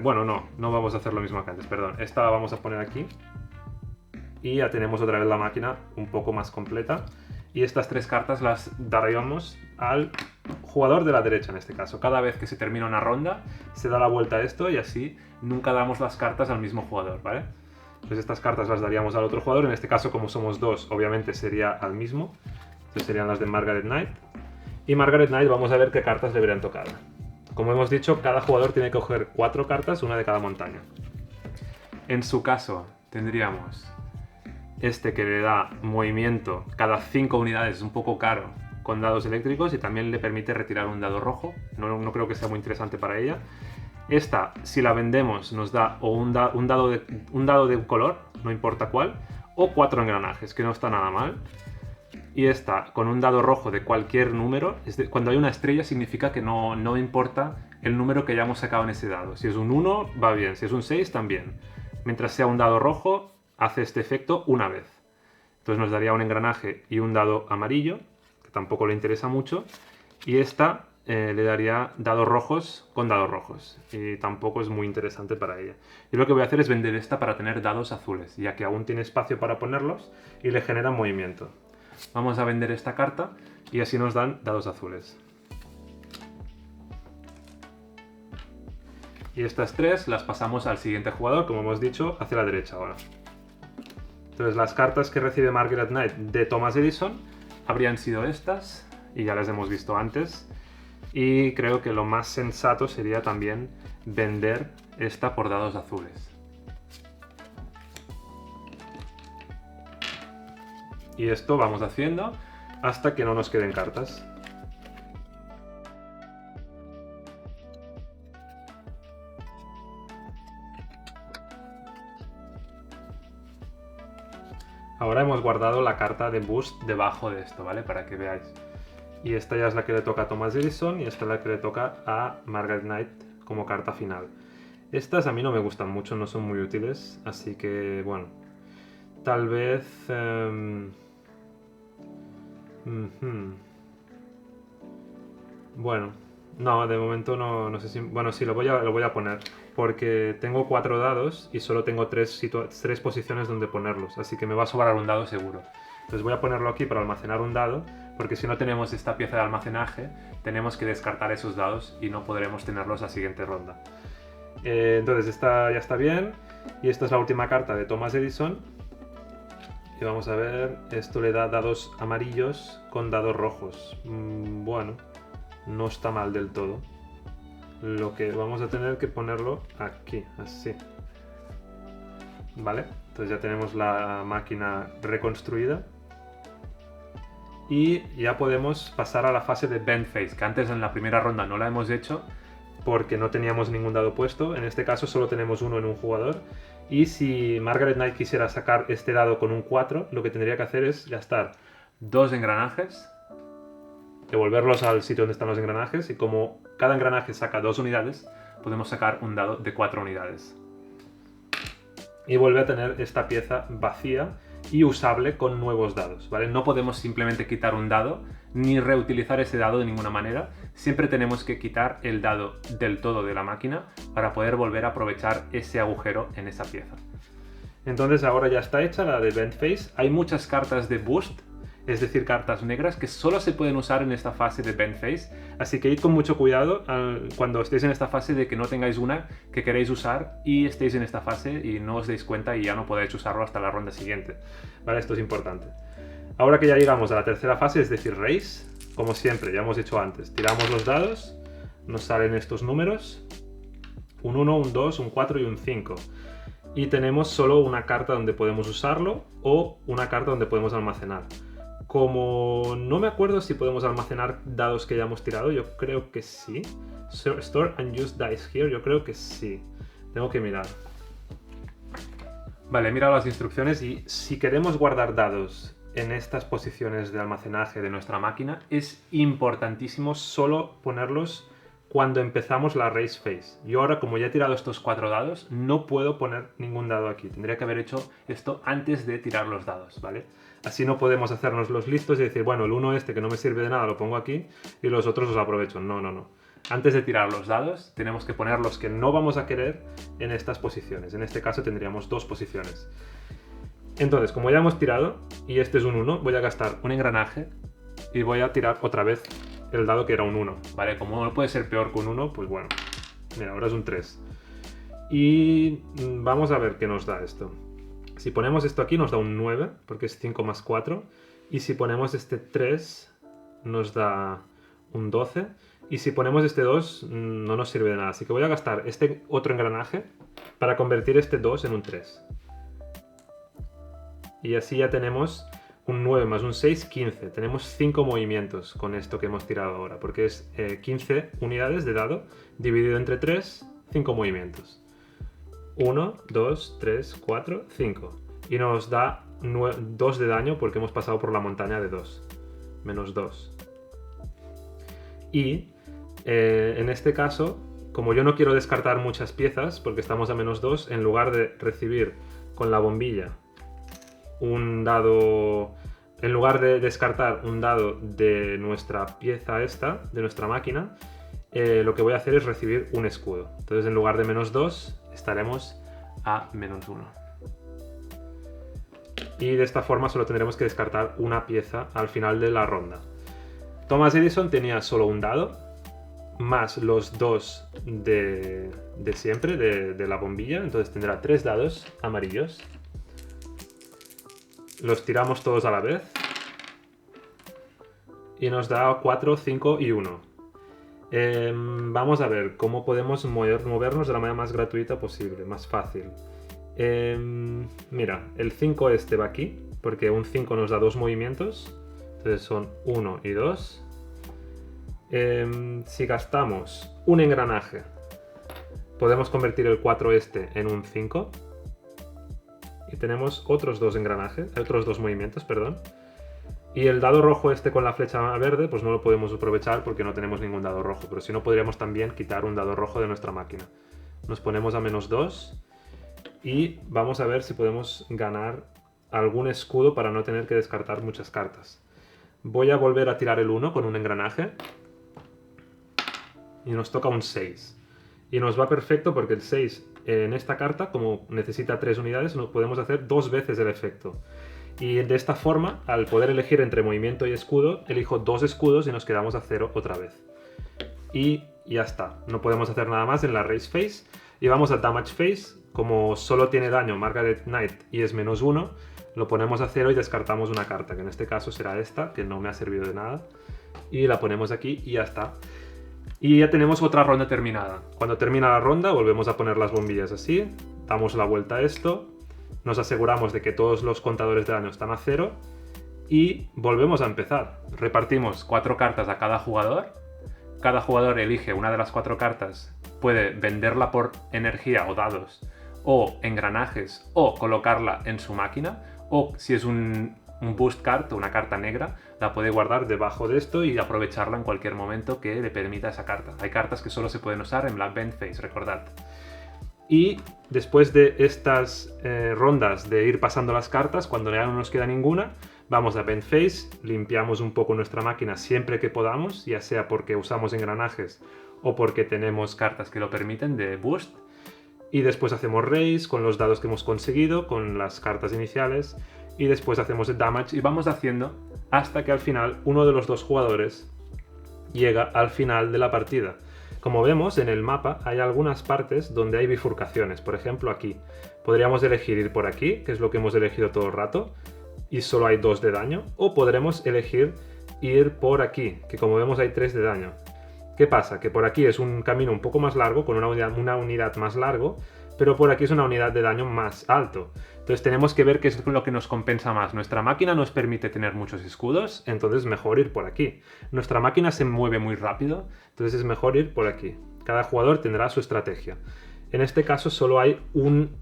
bueno, no vamos a hacer lo mismo que antes, perdón. Esta la vamos a poner aquí y ya tenemos otra vez la máquina un poco más completa. Y estas 3 cartas las daríamos al jugador de la derecha en este caso. Cada vez que se termina una ronda se da la vuelta a esto y así nunca damos las cartas al mismo jugador, ¿vale? Entonces estas cartas las daríamos al otro jugador. En este caso, como somos 2, obviamente sería al mismo. Entonces serían las de Margaret Knight. Y Margaret Knight vamos a ver qué cartas le deberían tocar. Como hemos dicho, cada jugador tiene que coger 4 cartas, una de cada montaña. En su caso tendríamos este que le da movimiento cada 5 unidades, es un poco caro, con dados eléctricos y también le permite retirar un dado rojo. No creo que sea muy interesante para ella. Esta, si la vendemos, nos da o un dado de un color, no importa cuál, o 4 engranajes, que no está nada mal. Y esta, con un dado rojo de cualquier número, cuando hay una estrella significa que no importa el número que hayamos sacado en ese dado. Si es un 1, va bien, si es un 6, también. Mientras sea un dado rojo, hace este efecto una vez. Entonces nos daría un engranaje y un dado amarillo, que tampoco le interesa mucho. Y esta le daría dados rojos con dados rojos. Y tampoco es muy interesante para ella. Yo lo que voy a hacer es vender esta para tener dados azules, ya que aún tiene espacio para ponerlos y le genera movimiento. Vamos a vender esta carta y así nos dan dados azules. Y estas 3 las pasamos al siguiente jugador, como hemos dicho, hacia la derecha ahora. Entonces las cartas que recibe Margaret Knight de Thomas Edison habrían sido estas, y ya las hemos visto antes. Y creo que lo más sensato sería también vender esta por dados azules. Y esto vamos haciendo hasta que no nos queden cartas. Ahora hemos guardado la carta de Boost debajo de esto, ¿vale? Para que veáis. Y esta ya es la que le toca a Thomas Edison y esta es la que le toca a Margaret Knight como carta final. Estas a mí no me gustan mucho, no son muy útiles, así que bueno, tal vez... Bueno, no, de momento no sé si... Bueno, sí, lo voy a poner, porque tengo 4 dados y solo tengo 3 posiciones donde ponerlos, así que me va a sobrar un dado seguro. Entonces voy a ponerlo aquí para almacenar un dado, porque si no tenemos esta pieza de almacenaje, tenemos que descartar esos dados y no podremos tenerlos a la siguiente ronda. Entonces esta ya está bien, y esta es la última carta de Thomas Edison. Y vamos a ver, esto le da dados amarillos con dados rojos. Bueno, no está mal del todo. Lo que vamos a tener que ponerlo aquí, así. ¿Vale? Entonces ya tenemos la máquina reconstruida. Y ya podemos pasar a la fase de Bent Phase, que antes en la primera ronda no la hemos hecho porque no teníamos ningún dado puesto. En este caso solo tenemos uno en un jugador. Y si Margaret Knight quisiera sacar este dado con un 4, lo que tendría que hacer es gastar 2 engranajes, devolverlos al sitio donde están los engranajes, y como cada engranaje saca 2 unidades, podemos sacar un dado de 4 unidades. Y vuelve a tener esta pieza vacía y usable con nuevos dados, ¿vale? No podemos simplemente quitar un dado ni reutilizar ese dado de ninguna manera. Siempre tenemos que quitar el dado del todo de la máquina para poder volver a aprovechar ese agujero en esa pieza. Entonces ahora ya está hecha la de Bent Face. Hay muchas cartas de Boost, es decir, cartas negras que solo se pueden usar en esta fase de Bent Face, así que id con mucho cuidado cuando estéis en esta fase de que no tengáis una que queréis usar y estéis en esta fase y no os deis cuenta y ya no podáis usarlo hasta la ronda siguiente, ¿vale? Esto es importante. Ahora que ya llegamos a la tercera fase, es decir, Race, como siempre, ya hemos hecho antes, tiramos los dados, nos salen estos números, un 1, un 2, un 4 y un 5. Y tenemos solo una carta donde podemos usarlo o una carta donde podemos almacenar. Como no me acuerdo si podemos almacenar dados que ya hemos tirado, yo creo que sí. Store and use dice here, yo creo que sí. Tengo que mirar. Vale, he mirado las instrucciones y si queremos guardar dados en estas posiciones de almacenaje de nuestra máquina, es importantísimo solo ponerlos cuando empezamos la race phase. Yo ahora, como ya he tirado estos 4 dados, no puedo poner ningún dado aquí. Tendría que haber hecho esto antes de tirar los dados, ¿vale? Así no podemos hacernos los listos y decir, bueno, el 1 este que no me sirve de nada lo pongo aquí y los otros los aprovecho. No, no, no. Antes de tirar los dados, tenemos que poner los que no vamos a querer en estas posiciones. En este caso tendríamos 2 posiciones. Entonces, como ya hemos tirado, y este es un 1, voy a gastar un engranaje y voy a tirar otra vez el dado que era un 1, ¿vale? Como no puede ser peor que un 1, pues bueno. Mira, ahora es un 3. Y vamos a ver qué nos da esto. Si ponemos esto aquí nos da un 9, porque es 5 más 4. Y si ponemos este 3 nos da un 12. Y si ponemos este 2 no nos sirve de nada. Así que voy a gastar este otro engranaje para convertir este 2 en un 3. Y así ya tenemos un 9 más un 6, 15. Tenemos 5 movimientos con esto que hemos tirado ahora, porque es 15 unidades de dado dividido entre 3, 5 movimientos. 1, 2, 3, 4, 5. Y nos da 2 de daño porque hemos pasado por la montaña de 2. Menos 2. Y en este caso, como yo no quiero descartar muchas piezas, porque estamos a menos 2, en lugar de recibir con la bombilla un dado, en lugar de descartar un dado de nuestra pieza esta, de nuestra máquina, lo que voy a hacer es recibir un escudo. Entonces en lugar de menos 2 estaremos a menos 1. Y de esta forma solo tendremos que descartar una pieza al final de la ronda. Thomas Edison tenía solo un dado, más los 2 de siempre, de la bombilla, entonces tendrá 3 dados amarillos. Los tiramos todos a la vez y nos da 4, 5 y 1. Vamos a ver cómo podemos movernos de la manera más gratuita posible, más fácil. Mira, el 5 este va aquí, porque un 5 nos da 2 movimientos, entonces son 1 y 2. Si gastamos un engranaje, podemos convertir el 4 este en un 5. Y tenemos otros 2 engranajes, otros 2 movimientos, perdón. Y el dado rojo este con la flecha verde, pues no lo podemos aprovechar porque no tenemos ningún dado rojo. Pero si no, podríamos también quitar un dado rojo de nuestra máquina. Nos ponemos a menos 2 y vamos a ver si podemos ganar algún escudo para no tener que descartar muchas cartas. Voy a volver a tirar el 1 con un engranaje. Y nos toca un 6. Y nos va perfecto porque el 6 en esta carta, como necesita 3 unidades, nos podemos hacer 2 veces el efecto. Y de esta forma, al poder elegir entre movimiento y escudo, elijo 2 escudos y nos quedamos a 0 otra vez. Y ya está. No podemos hacer nada más en la Race Phase. Y vamos a Damage Phase. Como solo tiene daño Margaret Knight y es menos 1, lo ponemos a 0 y descartamos una carta, que en este caso será esta, que no me ha servido de nada. Y la ponemos aquí y ya está. Y ya tenemos otra ronda terminada. Cuando termina la ronda volvemos a poner las bombillas así, damos la vuelta a esto, nos aseguramos de que todos los contadores de daño están a 0 y volvemos a empezar. Repartimos 4 cartas a cada jugador elige una de las 4 cartas, puede venderla por energía o dados o engranajes o colocarla en su máquina, o si es un boost card o una carta negra, la puede guardar debajo de esto y aprovecharla en cualquier momento que le permita esa carta. Hay cartas que solo se pueden usar en la Bent Phase, recordad. Y después de estas rondas de ir pasando las cartas, cuando ya no nos queda ninguna, vamos a Bend Face, limpiamos un poco nuestra máquina siempre que podamos, ya sea porque usamos engranajes o porque tenemos cartas que lo permiten de boost. Y después hacemos raise con los dados que hemos conseguido, con las cartas iniciales. Y después hacemos el damage y vamos haciendo hasta que al final uno de los dos jugadores llega al final de la partida. Como vemos en el mapa hay algunas partes donde hay bifurcaciones, por ejemplo aquí. Podríamos elegir ir por aquí, que es lo que hemos elegido todo el rato, y solo hay 2 de daño, o podremos elegir ir por aquí, que como vemos hay 3 de daño. ¿Qué pasa? Que por aquí es un camino un poco más largo, con una unidad más largo, pero por aquí es una unidad de daño más alto. Entonces tenemos que ver qué es lo que nos compensa más. Nuestra máquina nos permite tener muchos escudos, entonces mejor ir por aquí. Nuestra máquina se mueve muy rápido, entonces es mejor ir por aquí. Cada jugador tendrá su estrategia. En este caso solo hay un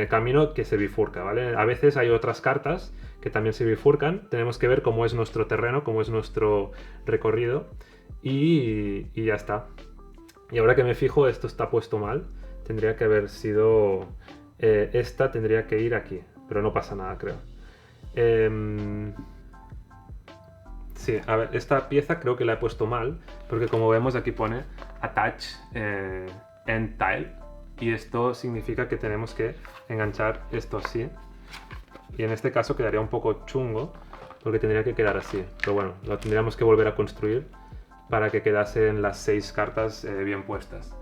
camino que se bifurca, ¿vale? A veces hay otras cartas que también se bifurcan. Tenemos que ver cómo es nuestro terreno, cómo es nuestro recorrido y ya está. Y ahora que me fijo, esto está puesto mal. Tendría que haber sido... esta tendría que ir aquí, pero no pasa nada, creo. Sí, a ver, esta pieza creo que la he puesto mal, porque como vemos aquí pone Attach End Tile, y esto significa que tenemos que enganchar esto así. Y en este caso quedaría un poco chungo, porque tendría que quedar así. Pero bueno, lo tendríamos que volver a construir para que quedasen las 6 cartas bien puestas.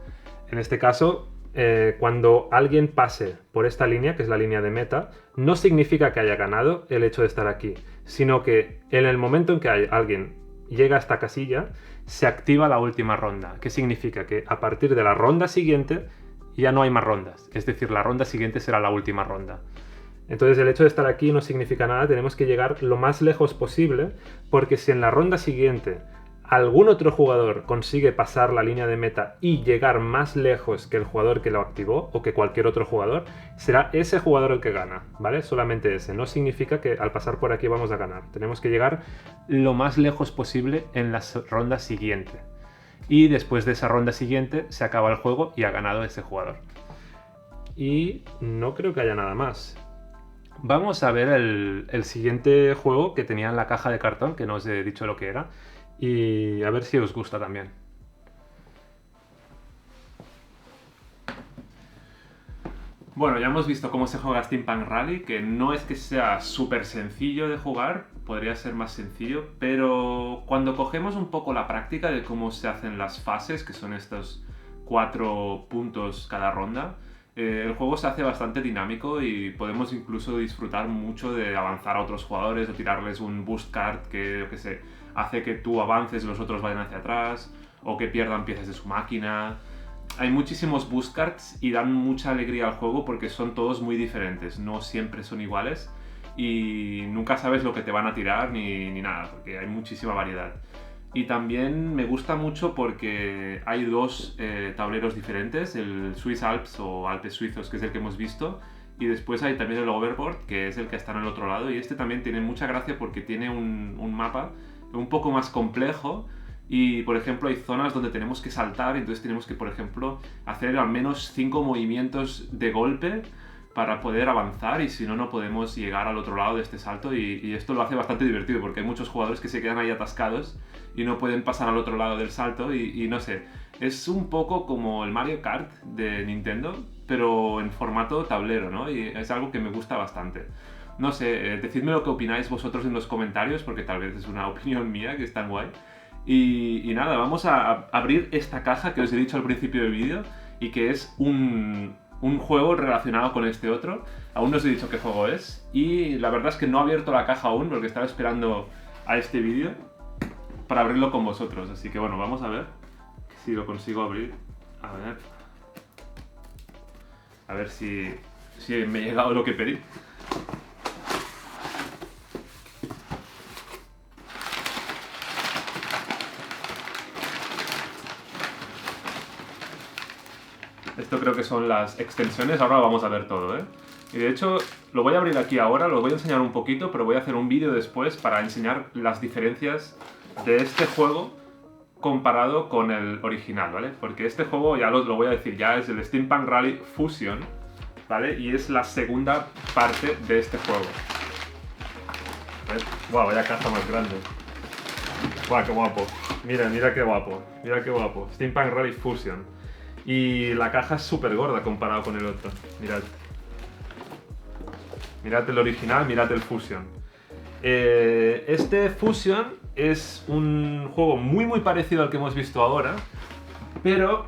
En este caso, cuando alguien pase por esta línea, que es la línea de meta, no significa que haya ganado el hecho de estar aquí, sino que en el momento en que alguien llega a esta casilla, se activa la última ronda. ¿Qué significa? Que a partir de la ronda siguiente ya no hay más rondas. Es decir, la ronda siguiente será la última ronda. Entonces el hecho de estar aquí no significa nada, tenemos que llegar lo más lejos posible, porque si en la ronda siguiente algún otro jugador consigue pasar la línea de meta y llegar más lejos que el jugador que lo activó o que cualquier otro jugador, será ese jugador el que gana, ¿vale? Solamente ese. No significa que al pasar por aquí vamos a ganar. Tenemos que llegar lo más lejos posible en la ronda siguiente. Y después de esa ronda siguiente se acaba el juego y ha ganado ese jugador. Y no creo que haya nada más. Vamos a ver el siguiente juego que tenía en la caja de cartón, que no os he dicho lo que era. Y a ver si os gusta también. Bueno, ya hemos visto cómo se juega Steampunk Rally, que no es que sea súper sencillo de jugar, podría ser más sencillo, pero cuando cogemos un poco la práctica de cómo se hacen las fases, que son estos 4 puntos cada ronda, el juego se hace bastante dinámico y podemos incluso disfrutar mucho de avanzar a otros jugadores o tirarles un boost card que, yo qué sé, hace que tú avances y los otros vayan hacia atrás, o que pierdan piezas de su máquina. Hay muchísimos boost cards y dan mucha alegría al juego porque son todos muy diferentes, no siempre son iguales y nunca sabes lo que te van a tirar ni nada, porque hay muchísima variedad. Y también me gusta mucho porque hay 2 tableros diferentes, el Swiss Alps o Alpes Suizos, que es el que hemos visto, y después hay también el Overboard, que es el que está en el otro lado, y este también tiene mucha gracia porque tiene un mapa un poco más complejo. Y, por ejemplo, hay zonas donde tenemos que saltar, entonces tenemos que, por ejemplo, hacer al menos 5 movimientos de golpe para poder avanzar, y si no, no podemos llegar al otro lado de este salto, y esto lo hace bastante divertido porque hay muchos jugadores que se quedan ahí atascados y no pueden pasar al otro lado del salto y no sé, es un poco como el Mario Kart de Nintendo, pero en formato tablero, ¿no? Y es algo que me gusta bastante. No sé, decidme lo que opináis vosotros en los comentarios, porque tal vez es una opinión mía que es tan guay. Y nada, vamos a abrir esta caja que os he dicho al principio del vídeo y que es un juego relacionado con este otro. Aún no os he dicho qué juego es y la verdad es que no he abierto la caja aún porque estaba esperando a este vídeo para abrirlo con vosotros. Así que bueno, vamos a ver si lo consigo abrir. A ver si me ha llegado lo que pedí. Esto creo que son las extensiones, ahora lo vamos a ver todo, ¿eh? Y de hecho, lo voy a abrir aquí ahora, lo voy a enseñar un poquito, pero voy a hacer un vídeo después para enseñar las diferencias de este juego comparado con el original, ¿vale? Porque este juego, ya lo voy a decir ya, es el Steampunk Rally Fusion, ¿vale? Y es la segunda parte de este juego. ¿Ves? ¡Wow! Vaya caja más grande. ¡Guau, qué guapo! Mira, mira qué guapo. Mira qué guapo. Steampunk Rally Fusion. Y la caja es súper gorda comparado con el otro. Mirad. Mirad el original, mirad el Fusion. Este Fusion es un juego muy parecido al que hemos visto ahora, pero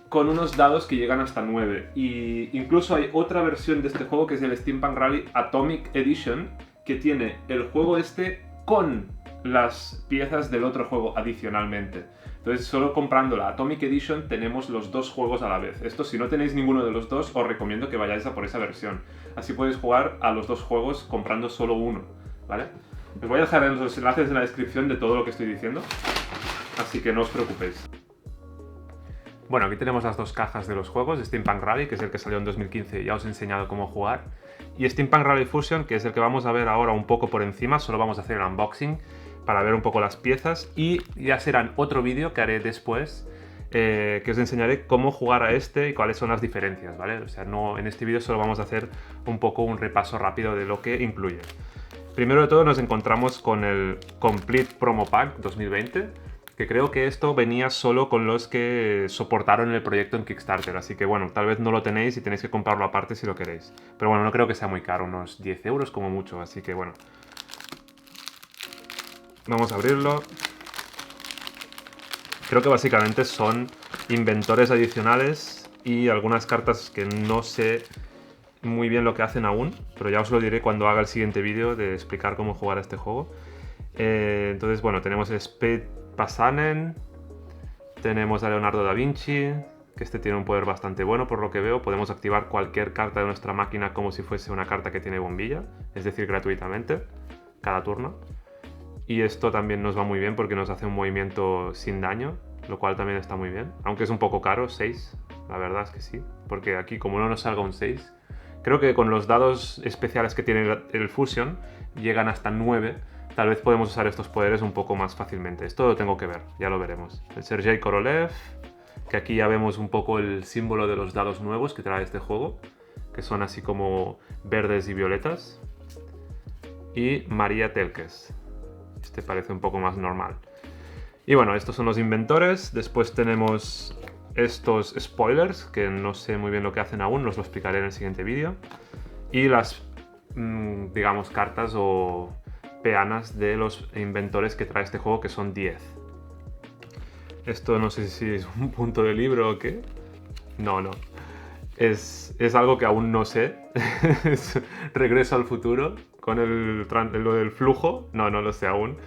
con unos dados que llegan hasta 9. Y incluso hay otra versión de este juego que es el Steampunk Rally Atomic Edition, que tiene el juego este con las piezas del otro juego adicionalmente. Entonces, solo comprando la Atomic Edition tenemos los dos juegos a la vez. Esto, si no tenéis ninguno de los dos, os recomiendo que vayáis a por esa versión. Así podéis jugar a los dos juegos comprando solo uno, ¿vale? Os voy a dejar los enlaces en la descripción de todo lo que estoy diciendo, así que no os preocupéis. Bueno, aquí tenemos las dos cajas de los juegos, Steampunk Rally, que es el que salió en 2015 y ya os he enseñado cómo jugar, y Steampunk Rally Fusion, que es el que vamos a ver ahora un poco por encima, solo vamos a hacer el unboxing para ver un poco las piezas, y ya será en otro vídeo que haré después, que os enseñaré cómo jugar a este y cuáles son las diferencias, ¿vale? O sea, no, en este vídeo solo vamos a hacer un poco un repaso rápido de lo que incluye. Primero de todo nos encontramos con el Complete Promo Pack 2020, que creo que esto venía solo con los que soportaron el proyecto en Kickstarter, así que bueno, tal vez no lo tenéis y tenéis que comprarlo aparte si lo queréis. Pero bueno, no creo que sea muy caro, unos 10 euros como mucho, así que bueno. Vamos a abrirlo. Creo que básicamente son inventores adicionales y algunas cartas que no sé muy bien lo que hacen aún, pero ya os lo diré cuando haga el siguiente vídeo de explicar cómo jugar a este juego. Entonces, bueno, tenemos el Speed Pasanen, tenemos a Leonardo da Vinci, que este tiene un poder bastante bueno por lo que veo. Podemos activar cualquier carta de nuestra máquina como si fuese una carta que tiene bombilla, es decir, gratuitamente, cada turno. Y esto también nos va muy bien porque nos hace un movimiento sin daño, lo cual también está muy bien. Aunque es un poco caro, 6, la verdad es que sí, porque aquí como no nos salga un 6, creo que con los dados especiales que tiene el Fusion llegan hasta 9. Tal vez podemos usar estos poderes un poco más fácilmente. Esto lo tengo que ver, ya lo veremos. El Sergei Korolev, que aquí ya vemos un poco el símbolo de los dados nuevos que trae este juego, que son así como verdes y violetas. Y María Telkes. Este parece un poco más normal. Y bueno, estos son los inventores. Después tenemos estos spoilers, que no sé muy bien lo que hacen aún, os lo explicaré en el siguiente vídeo. Y las, digamos, cartas o peanas de los inventores que trae este juego, que son 10. Esto no sé si es un punto de libro o qué. No. Es algo que aún no sé. Regreso al futuro con lo del flujo. No lo sé aún.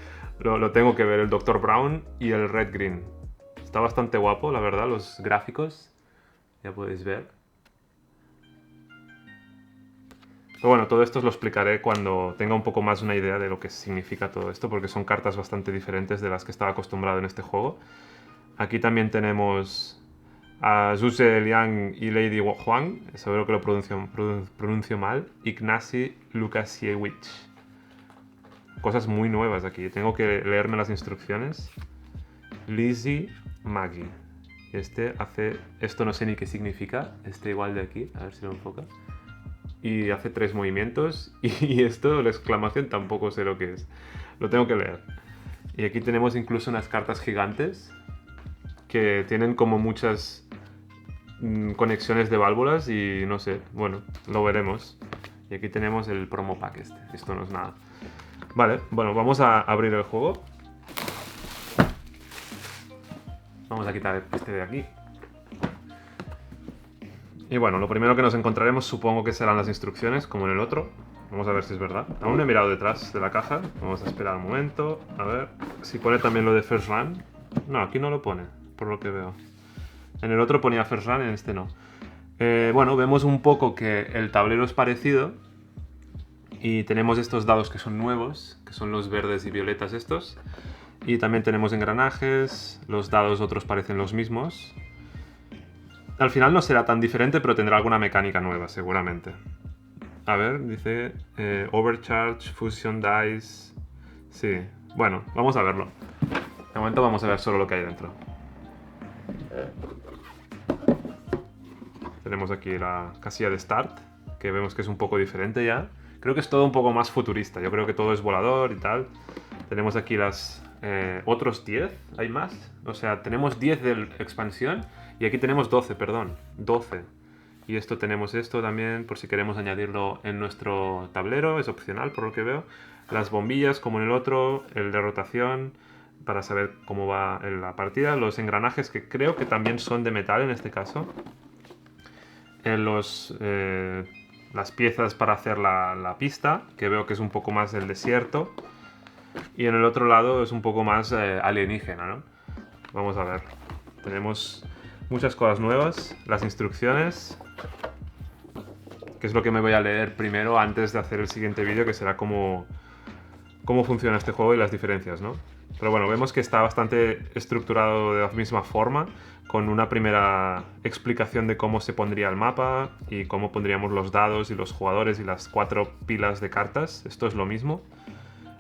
Lo tengo que ver, el Dr. Brown y el Red Green. Está bastante guapo, la verdad, los gráficos. Ya podéis ver. Pero bueno, todo esto os lo explicaré cuando tenga un poco más una idea de lo que significa todo esto, porque son cartas bastante diferentes de las que estaba acostumbrado en este juego. Aquí también tenemos a Zhuge Liang y Lady Huang, seguro que lo pronuncio mal, Ignacy Lukasiewicz. Cosas muy nuevas aquí, tengo que leerme las instrucciones. Lizzie Maggie. Este hace... Esto no sé ni qué significa, este igual de aquí, a ver si lo enfoca. Y hace 3 movimientos, y esto, la exclamación, tampoco sé lo que es. Lo tengo que leer. Y aquí tenemos incluso unas cartas gigantes que tienen como muchas conexiones de válvulas y no sé, bueno, lo veremos. Y aquí tenemos el promo pack este, esto no es nada. Vale, bueno, vamos a abrir el juego. Vamos a quitar este de aquí. Y bueno, lo primero que nos encontraremos supongo que serán las instrucciones, como en el otro. Vamos a ver si es verdad. Aún no he mirado detrás de la caja. Vamos a esperar un momento. A ver si pone también lo de First Run. No, aquí no lo pone, por lo que veo. En el otro ponía First Run, en este no. Bueno, vemos un poco que el tablero es parecido. Y tenemos estos dados que son nuevos, que son los verdes y violetas estos. Y también tenemos engranajes. Los dados otros parecen los mismos. Al final no será tan diferente, pero tendrá alguna mecánica nueva, seguramente. A ver, dice Overcharge, Fusion Dice... Sí, bueno, vamos a verlo. momento vamos a ver solo lo que hay dentro. Tenemos aquí la casilla de Start, que vemos que es un poco diferente ya. Creo que es todo un poco más futurista, yo creo que todo es volador y tal. Tenemos aquí las otros 10, ¿hay más? O sea, tenemos 10 de expansión y aquí tenemos 12, perdón, 12. Y esto tenemos esto también, por si queremos añadirlo en nuestro tablero, es opcional por lo que veo. Las bombillas como en el otro, el de rotación, para saber cómo va en la partida. Los engranajes que creo que también son de metal en este caso. Las piezas para hacer la pista, que veo que es un poco más del desierto. Y en el otro lado es un poco más alienígena, ¿no? Vamos a ver. Tenemos muchas cosas nuevas. Las instrucciones, que es lo que me voy a leer primero antes de hacer el siguiente vídeo, que será cómo funciona este juego y las diferencias, ¿no? Pero bueno, vemos que está bastante estructurado de la misma forma, con una primera explicación de cómo se pondría el mapa y cómo pondríamos los dados y los jugadores y las 4 pilas de cartas. Esto es lo mismo.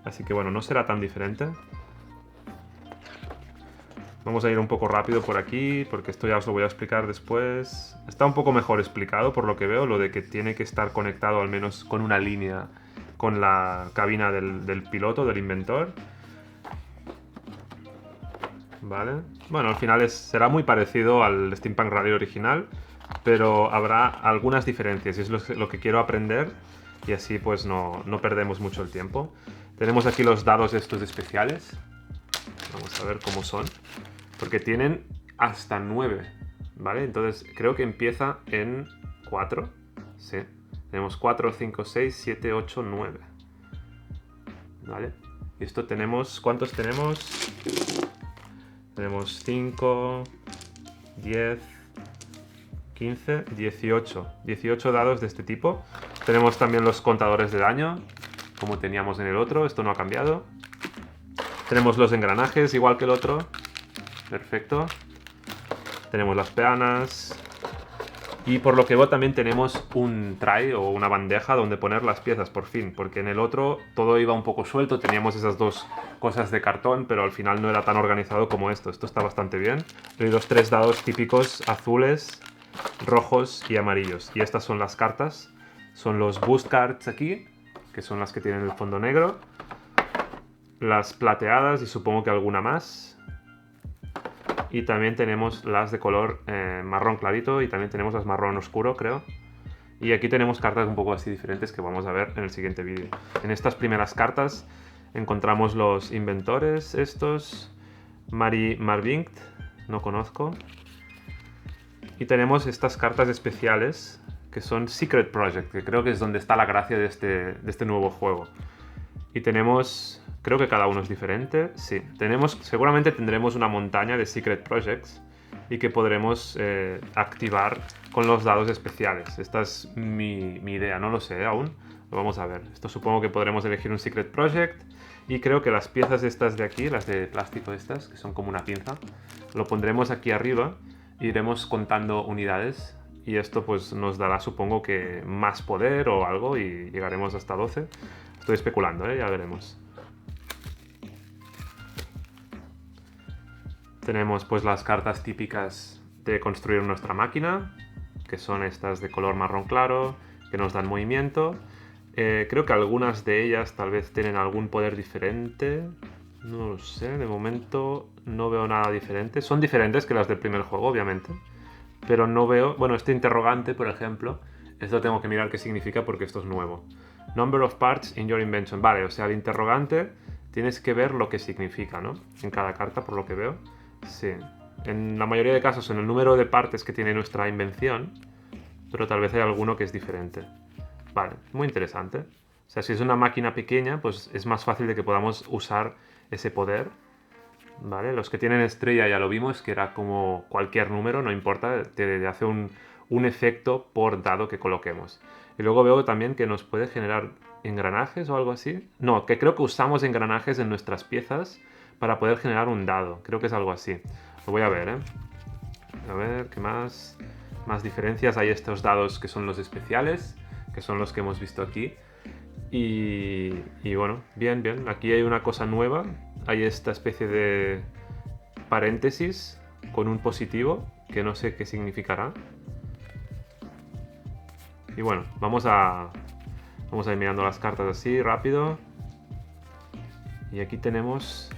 Así que bueno, no será tan diferente. Vamos a ir un poco rápido por aquí, porque esto ya os lo voy a explicar después. Está un poco mejor explicado, por lo que veo, lo de que tiene que estar conectado al menos con una línea con la cabina del piloto, del inventor. Vale. Bueno, al final será muy parecido al Steampunk Rally original, pero habrá algunas diferencias y es lo que quiero aprender y así pues no perdemos mucho el tiempo. Tenemos aquí los dados estos especiales. Vamos a ver cómo son. Porque tienen hasta 9, ¿vale? Entonces creo que empieza en 4. Sí. Tenemos 4, 5, 6, 7, 8, 9. ¿Vale? Y esto tenemos... ¿Cuántos tenemos? Tenemos 5, 10, 15, 18. 18 dados de este tipo. Tenemos también los contadores de daño, como teníamos en el otro. Esto no ha cambiado. Tenemos los engranajes, igual que el otro. Perfecto. Tenemos las peanas. Y por lo que veo también tenemos un tray o una bandeja donde poner las piezas, por fin. Porque en el otro todo iba un poco suelto. Teníamos esas dos cosas de cartón, pero al final no era tan organizado como esto. Esto está bastante bien. Hay los 3 dados típicos azules, rojos y amarillos. Y estas son las cartas. Son los boost cards aquí, que son las que tienen el fondo negro. Las plateadas y supongo que alguna más. Y también tenemos las de color marrón clarito y también tenemos las marrón oscuro, creo. Y aquí tenemos cartas un poco así diferentes que vamos a ver en el siguiente vídeo. En estas primeras cartas encontramos los inventores estos. Marvinkt, no conozco. Y tenemos estas cartas especiales que son Secret Project, que creo que es donde está la gracia de este nuevo juego. Y tenemos... Creo que cada uno es diferente. Sí, seguramente tendremos una montaña de Secret Projects y que podremos activar con los dados especiales. Esta es mi idea, no lo sé aún. Lo vamos a ver. Esto supongo que podremos elegir un Secret Project y creo que las piezas estas de aquí, las de plástico estas, que son como una pinza, lo pondremos aquí arriba e iremos contando unidades y esto pues nos dará, supongo que más poder o algo y llegaremos hasta 12. Estoy especulando, ya veremos. Tenemos pues las cartas típicas de construir nuestra máquina, que son estas de color marrón claro, que nos dan movimiento. Creo que algunas de ellas tal vez tienen algún poder diferente. No lo sé, de momento no veo nada diferente. Son diferentes que las del primer juego, obviamente. Pero no veo... Bueno, este interrogante, por ejemplo, esto tengo que mirar qué significa porque esto es nuevo. Number of parts in your invention. Vale, o sea, el interrogante tienes que ver lo que significa, ¿no? En cada carta, por lo que veo. Sí, en la mayoría de casos en el número de partes que tiene nuestra invención, pero tal vez hay alguno que es diferente. Vale, muy interesante. O sea, si es una máquina pequeña, pues es más fácil de que podamos usar ese poder. Vale, los que tienen estrella ya lo vimos, que era como cualquier número, no importa, te hace un efecto por dado que coloquemos. Y luego veo también que nos puede generar engranajes o algo así. No, que creo que usamos engranajes en nuestras piezas para poder generar un dado. Creo que es algo así. Lo voy a ver, ¿eh? A ver, ¿qué más? Más diferencias. Hay estos dados que son los especiales, que son los que hemos visto aquí. Y bueno, bien, bien. Aquí hay una cosa nueva. Hay esta especie de paréntesis con un positivo, que no sé qué significará. Y bueno, vamos a ir mirando las cartas así, rápido. Y aquí tenemos...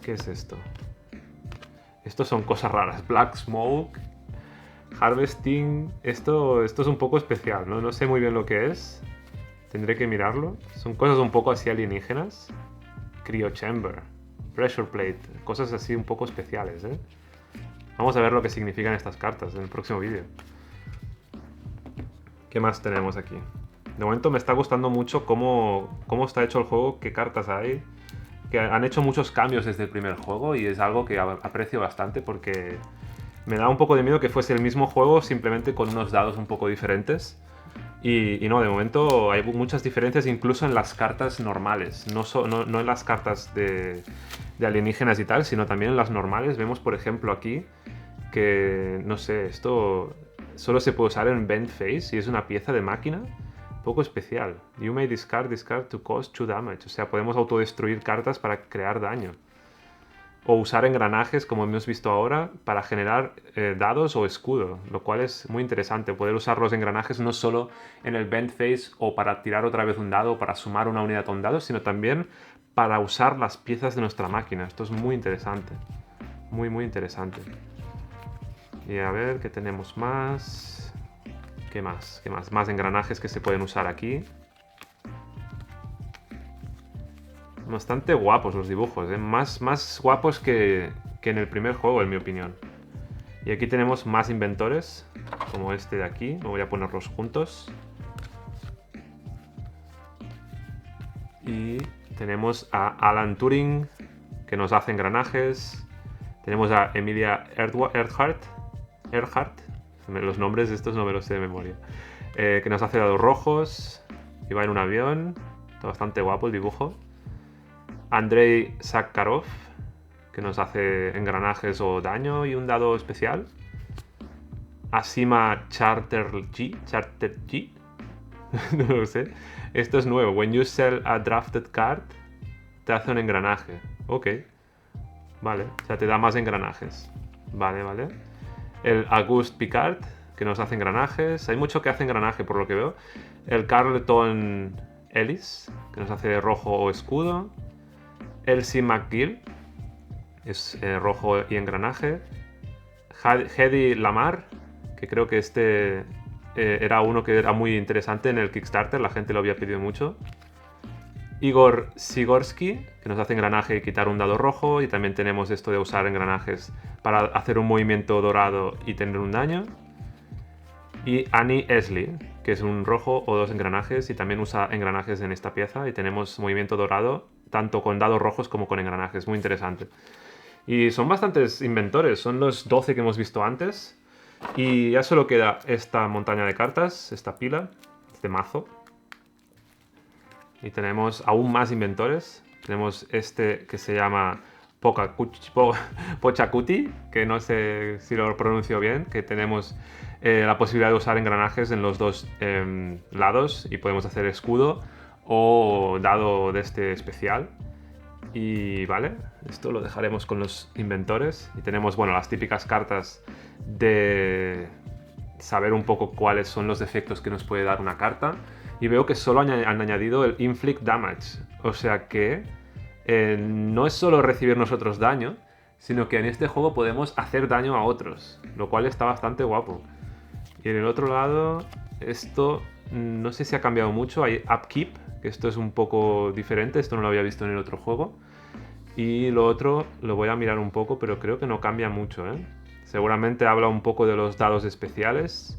¿Qué es esto? Estos son cosas raras. Black Smoke, Harvesting... Esto es un poco especial, ¿no? No sé muy bien lo que es. Tendré que mirarlo. Son cosas un poco así alienígenas. Cryo Chamber, Pressure Plate, cosas así un poco especiales, ¿eh? Vamos a ver lo que significan estas cartas en el próximo vídeo. ¿Qué más tenemos aquí? De momento me está gustando mucho cómo está hecho el juego, qué cartas hay. Que han hecho muchos cambios desde el primer juego y es algo que aprecio bastante porque me da un poco de miedo que fuese el mismo juego simplemente con unos dados un poco diferentes. Y no, de momento hay muchas diferencias incluso en las cartas normales, no en las cartas de alienígenas y tal, sino también en las normales. Vemos, por ejemplo, aquí que, no sé, esto solo se puede usar en Bent Face y es una pieza de máquina un poco especial. You may discard to cause 2 damage. O sea, podemos autodestruir cartas para crear daño. O usar engranajes, como hemos visto ahora, para generar dados o escudo, lo cual es muy interesante. Poder usar los engranajes no solo en el Bent Face o para tirar otra vez un dado o para sumar una unidad a un dado, sino también para usar las piezas de nuestra máquina. Esto es muy interesante. Muy, muy interesante. Y a ver, ¿qué tenemos más? ¿Qué más? ¿Qué más? Más engranajes que se pueden usar aquí. Bastante guapos los dibujos, ¿eh? Más guapos que en el primer juego, en mi opinión. Y aquí tenemos más inventores, como este de aquí. Me voy a ponerlos juntos. Y tenemos a Alan Turing, que nos hace engranajes. Tenemos a Emilia Earhart. Los nombres de estos no me los sé de memoria. Que nos hace dados rojos. Y va en un avión. Está bastante guapo el dibujo. Andrei Sakharov, que nos hace engranajes o daño y un dado especial. Asima Charterjee. No lo sé. Esto es nuevo. When you sell a drafted card, te hace un engranaje. Ok. Vale. O sea, te da más engranajes. Vale, vale. El Auguste Picard, que nos hace engranajes. Hay mucho que hace engranaje, por lo que veo. El Carleton Ellis, que nos hace rojo o escudo. Elsie McGill, es rojo y engranaje. Hedy Lamar, que creo que este era uno que era muy interesante en el Kickstarter, la gente lo había pedido mucho. Igor Sigorsky, que nos hace engranaje y quitar un dado rojo, y también tenemos esto de usar engranajes para hacer un movimiento dorado y tener un daño. Y Annie Esley, que es un rojo o 2 engranajes y también usa engranajes en esta pieza, y tenemos movimiento dorado tanto con dados rojos como con engranajes, muy interesante. Y son bastantes inventores, son los 12 que hemos visto antes. Y ya solo queda esta montaña de cartas, esta pila, este mazo. Y tenemos aún más inventores. Tenemos este que se llama Pochacuti, que no sé si lo pronuncio bien, que tenemos la posibilidad de usar engranajes en los dos lados y podemos hacer escudo o dado de este especial. Y vale, esto lo dejaremos con los inventores. Y tenemos, bueno, las típicas cartas de saber un poco cuáles son los defectos que nos puede dar una carta. Y veo que solo han añadido el Inflict Damage. O sea que no es solo recibir nosotros daño, sino que en este juego podemos hacer daño a otros, lo cual está bastante guapo. Y en el otro lado, esto no sé si ha cambiado mucho. Hay Upkeep, que esto es un poco diferente, esto no lo había visto en el otro juego. Y lo otro lo voy a mirar un poco, pero creo que no cambia mucho, ¿eh? Seguramente habla un poco de los dados especiales,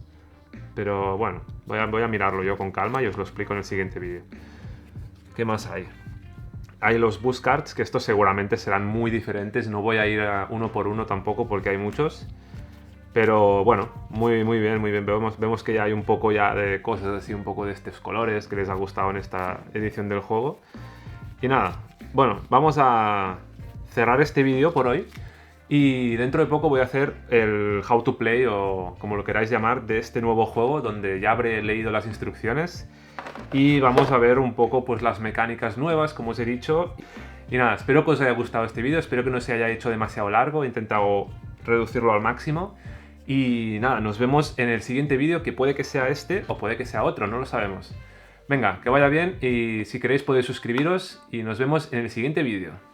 pero bueno, voy a mirarlo yo con calma y os lo explico en el siguiente vídeo. ¿Qué más hay? Hay los Boost Cards, que estos seguramente serán muy diferentes, no voy a ir uno por uno tampoco porque hay muchos. Pero bueno, muy bien, muy bien. Vemos que ya hay un poco ya de cosas así, un poco de estos colores que les ha gustado en esta edición del juego. Y nada, bueno, vamos a cerrar este vídeo por hoy. Y dentro de poco voy a hacer el How to Play, o como lo queráis llamar, de este nuevo juego, donde ya habré leído las instrucciones. y vamos a ver un poco pues las mecánicas nuevas, como os he dicho. Y nada, espero que os haya gustado este vídeo, espero que no se haya hecho demasiado largo, he intentado reducirlo al máximo. Y nada, nos vemos en el siguiente vídeo, que puede que sea este o puede que sea otro, no lo sabemos. Venga, que vaya bien y si queréis podéis suscribiros y nos vemos en el siguiente vídeo.